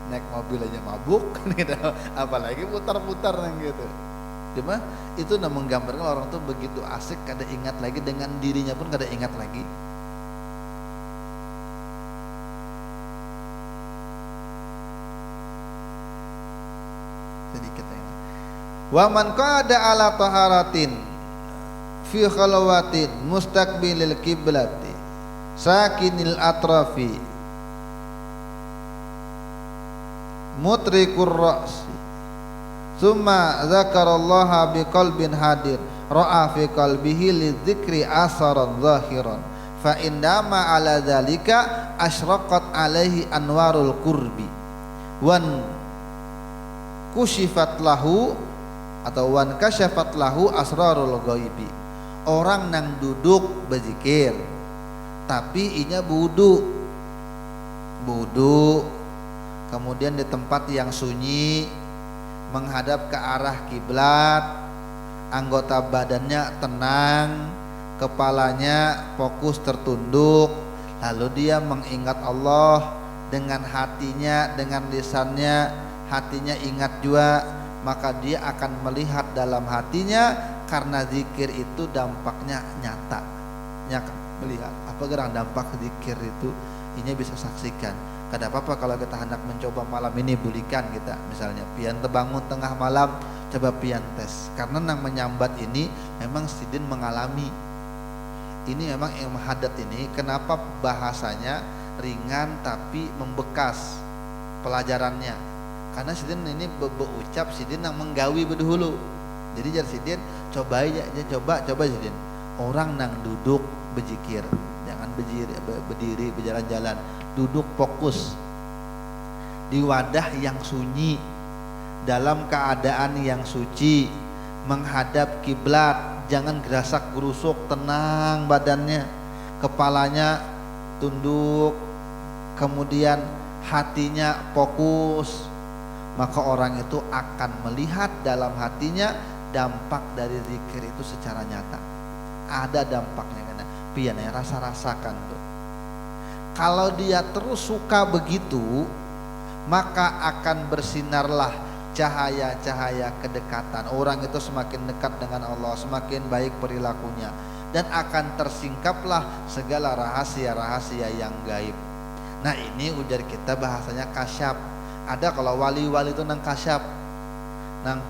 Naik mobil aja mabuk gitu. Apalagi putar-putar gitu. Cuma itu menggambarkan orang tuh begitu asik kada ingat lagi, dengan dirinya pun kada ingat lagi. Sedikit ini. Wa man qada ala taharatin fi khalawatin mustaqbilil kiblati sakinil atrafi mutrikur ra'si summa zakarallaha biqalbin hadir ra'a fi qalbihi lidzikri asaran zahiran fa indama ala dzalika asyraqat alaihi anwarul qurbi wan kushifat lahu atau wan kasyafat lahu asrarul ghaibi orang nang duduk berzikir tapi inya budu kemudian di tempat yang sunyi menghadap ke arah kiblat, anggota badannya tenang, kepalanya fokus tertunduk, lalu dia mengingat Allah dengan hatinya, dengan lisannya, hatinya ingat juga, maka dia akan melihat dalam hatinya, karena zikir itu dampaknya nyata, melihat apa gerang dampak zikir itu, ini bisa saksikan. Kada apa-apa kalau kita hendak mencoba malam ini, bulikan kita misalnya pian terbangun tengah malam, coba pian tes, karena nang menyambat ini memang sidin mengalami ini, memang ilmu hadat ini kenapa bahasanya ringan tapi membekas pelajarannya, karena sidin ini berucap sidin yang menggawi berdahulu. Jadi jar sidin coba aja, coba sidin orang nang duduk berzikir, jangan berdiri berjalan-jalan, duduk fokus di wadah yang sunyi, dalam keadaan yang suci, menghadap kiblat, jangan gerasak gerusuk, tenang badannya, kepalanya tunduk, kemudian hatinya fokus, maka orang itu akan melihat dalam hatinya dampak dari zikir itu secara nyata. Ada dampaknya, karena pian ya rasa-rasakan tuh. Kalau dia terus suka begitu, maka akan bersinarlah cahaya-cahaya kedekatan. Orang itu semakin dekat dengan Allah, semakin baik perilakunya, dan akan tersingkaplah segala rahasia-rahasia yang gaib. Nah ini ujar kita bahasanya kasyaf. Ada kalau wali-wali itu nang kasyaf, nang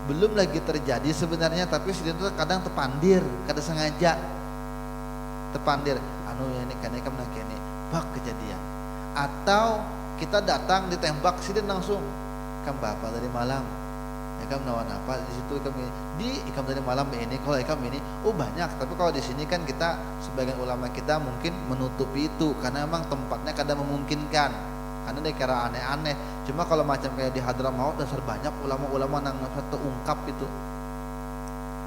belum lagi terjadi sebenarnya, tapi sidin itu kadang terpandir, kadang sengaja terpandir. Anu ini kan ini bak kejadian, atau kita datang ditembak sidin langsung, kan bapak tadi malam ikam nawan apa di situ, ikam tadi malam ini, kalau ikam ini banyak, tapi kalau di sini kan kita sebagian ulama kita mungkin menutupi itu karena memang tempatnya kadang memungkinkan, karena dia kira aneh-aneh. Cuma kalau macam kayak di Hadramaut dasar banyak ulama-ulama yang terungkap itu.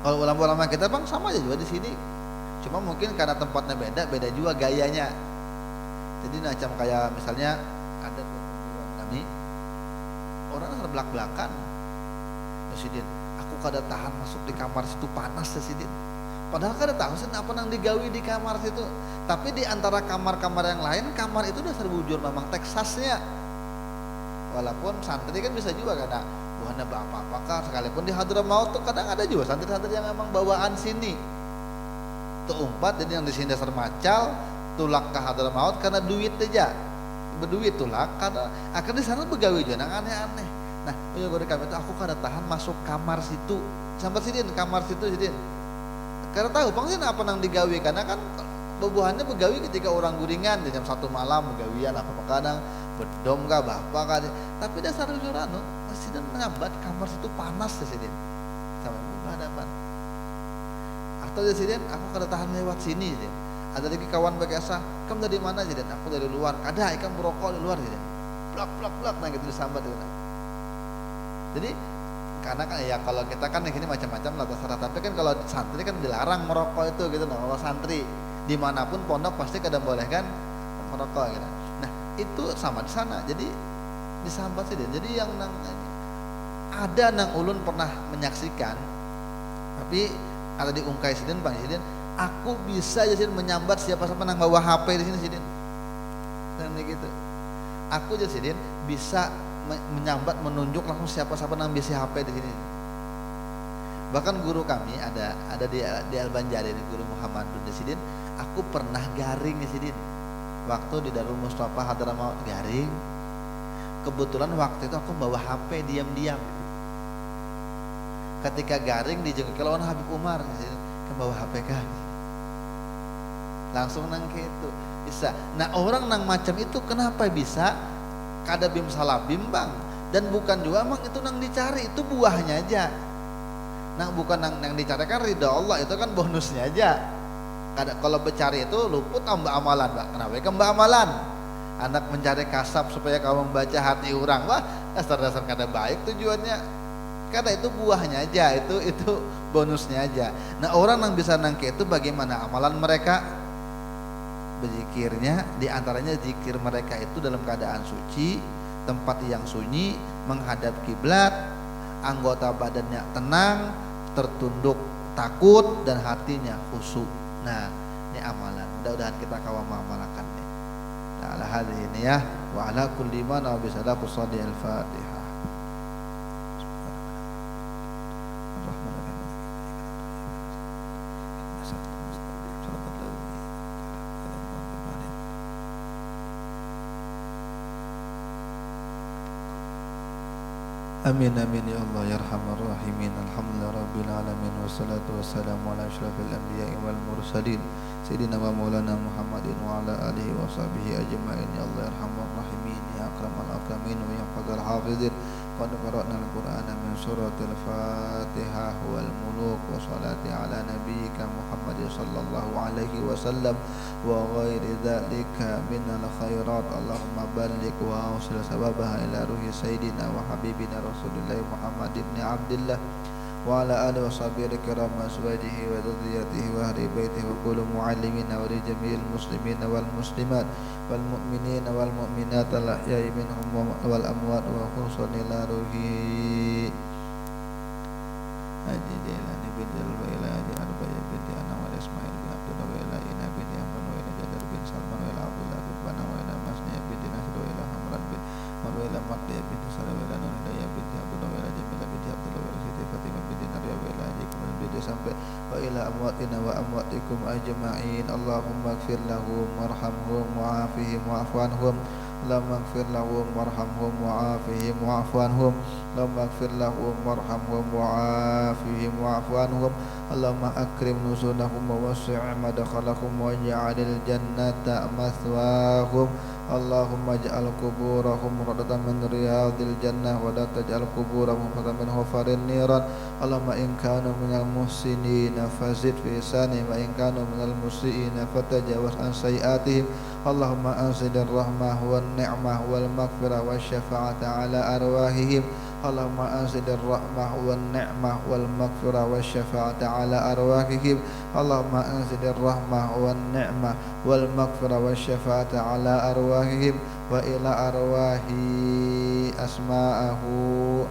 Kalau ulama-ulama kita bang sama aja juga di sini, cuma mungkin karena tempatnya beda juga gayanya. Jadi macam kayak misalnya ada kami orang terbelak-belakan, Sidin, aku kada tahan masuk di kamar situ, panas ya Sidin. Padahal kada tahu sih apa nang digawi di kamar situ. Tapi di antara kamar-kamar yang lain, kamar itu dasar bujur memang Texasnya. Walaupun santri kan bisa juga karena bukan apa-apa, sekalipun di Hadramaut tuh kadang ada juga santri-santri yang memang bawaan sini. Tuh umpat, jadi yang di sini dasar macal, tulak ke Hadramaut karena duit aja, berduit tulak, karena akhirnya di sana begawi juga, nang aneh-aneh. Nah, punya gue kami itu aku kada tahan masuk kamar situ, sampai sidin kamar situ sidin. Karena tahu pangsin apa nang digawi, karena kan bebuhannya begawi ketika orang guringan di jam 1 malam begawian apa kadang bedom kah bapak kah, tapi dasar jurano sidin menyambat kamar situ panas ya sidin, sama hadapan. Atau ya sidin aku kada tahan lewat sini sidin. Ada lagi kawan berkesah, kamu dari mana sidin? Aku dari luar. Ada ikan merokok di luar sidin. Plak nah gitu disambat gitu. Jadi karena kan ya kalau kita kan di sini macam-macam lah terserah, tapi kan kalau santri kan dilarang merokok itu gitu. Nah kalau santri dimanapun pondok pasti kadang boleh kan merokok gitu. Nah itu sama di sana, jadi disambat sih. Jadi yang ada nang ulun pernah menyaksikan, tapi ada diungkai sidin bang sidin, aku bisa jadi menyambat siapa-siapa nang bawa HP di sini sidin, dan gitu. Aku jadi sidin bisa menyambat, menunjuk langsung siapa-siapa nang bisa HP di sini. Bahkan guru kami ada di Al-Banjari, guru Muhammad bin Sidin, aku pernah garing di Sidin. Waktu di Darul Mustafa Hadramaut garing. Kebetulan waktu itu aku bawa HP diam-diam. Ketika garing dijenguk lawan Habib Umar, ke bawa HP kan. Langsung nang gitu. Bisa. Nah, orang nang macam itu kenapa bisa? Kada bim salah bimbang, dan bukan juga emang itu nang dicari, itu buahnya aja. Nang bukan nang dicari kan ridha Allah, itu kan bonusnya aja. Kada kalau bercari itu luput mbak amalan, mbak. Kenapa? Kan mbak amalan. Anak mencari kasab supaya kamu membaca hati orang, wah dasar-dasar kada baik tujuannya. kada, itu buahnya aja, itu bonusnya aja. Nah orang yang bisa nangke itu bagaimana amalan mereka? Berzikirnya, diantaranya zikir mereka itu dalam keadaan suci, tempat yang sunyi, menghadap kiblat, anggota badannya tenang, tertunduk takut, dan hatinya khusyuk. Nah ini amalan, mudah-mudahan kita kawam mengamalkan nih. Nah ala hadhihi ini ya, wa ala kulli man wa bisadaqus shadi al-fatihah. Amin amin ya Allah ya arhamar rahimin. Alhamdulillah rabbil alamin, wassalatu wassalamu ala asyrafil anbiya'i wal mursalin sayyidina wa maulana Muhammadin wa ala alihi wa sahbihi ajma'in. Ya Allah ya arhamar rahimin ya akramal akramin wa ya fadhal hafizin. Qad qara'na al-Qur'ana min suratil Fatihah wal muluk wa salati ala nabiyyika Muhammadin sallallahu alaihi wasallam wa ghairi dzalika minal khairat. Allahumma balligh wa awsil sababaha ila ruhi sayyidina wa habibina Rasulillah Muhammad ibn Abdullah wa ala alihi wa sahbihi kiram azwajihi wa dzurriyyatihi wa ahli baitihi wa kullu muallimina wa li jami'il muslimina wal muslimat wal mu'minina wal mu'minat al ahya'i minhum wal amwat wa khususan ila ruhi Haji Jailani bin Jalwa ila Haji Arbaya binti Anam wa Ismail bin Abdullah wa ila Ina binti Amran wa ila Jadar bin Salman wa ila Abdullah bin Banam wa ila Masniya binti Nasr wa ila Hamran bin wa ila Maqdiyah binti Salah wa ila Nurhidayah binti Abdullah wa ila Jamilah binti Abdullah wa ila Siti Fatimah binti Narya wa ila Haji Kemudian binti sampai wa ila amwatina wa amwatikum ajma'in. Allahumma gfir lahum warhamhum wa'afihim wa'afu anhum. Allahumma gfir lahum warhamhum wa'afihim wa'afu anhum. Allahumma gfir lahum warhamhum wa'afihim wa'afu anhum. Allahumma akrim nuzulahum wa wasi' madkhalahum waj'alil jannata mathwahum. Allahumma ij'al kuburahum rawdatan min riyadil jannah wa la taj'al kuburahum hufatan min hufarin niran. Allahumma in kanu minal muhsinina fazid fi ihsanihim wa in kanu minal musiiina fatajawaz an sayyi'atihim. Allahumma anzilir rahmah wan ni'mah wal maghfirah wasyafa'ata ala arwahihim. Allahumma anzilir rahmah wan ni'mah wal maghfirah wasyafa'ata ala arwahihim. Allahumma anzilir rahmah wan ni'mah wal maghfirah wasyafa'ata ala arwahihim wa ila arwahi asma'ahu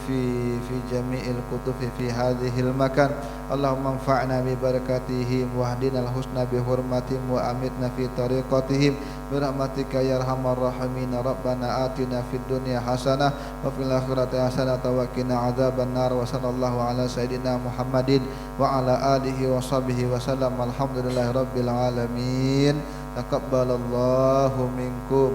في جميع الكتب في هذه المكان. اللهم انفعنا ببركاتهم واهدنا الحسنى بحرمتهم وأمتنا في طريقتهم برحمتك يا أرحم الراحمين. ربنا آتنا في الدنيا حسنة وفي الآخرة حسنة وقنا عذاب النار. وصلى الله على سيدنا محمد وعلى آله وصحبه وسلم. الحمد لله رب العالمين. تقبل الله منكم.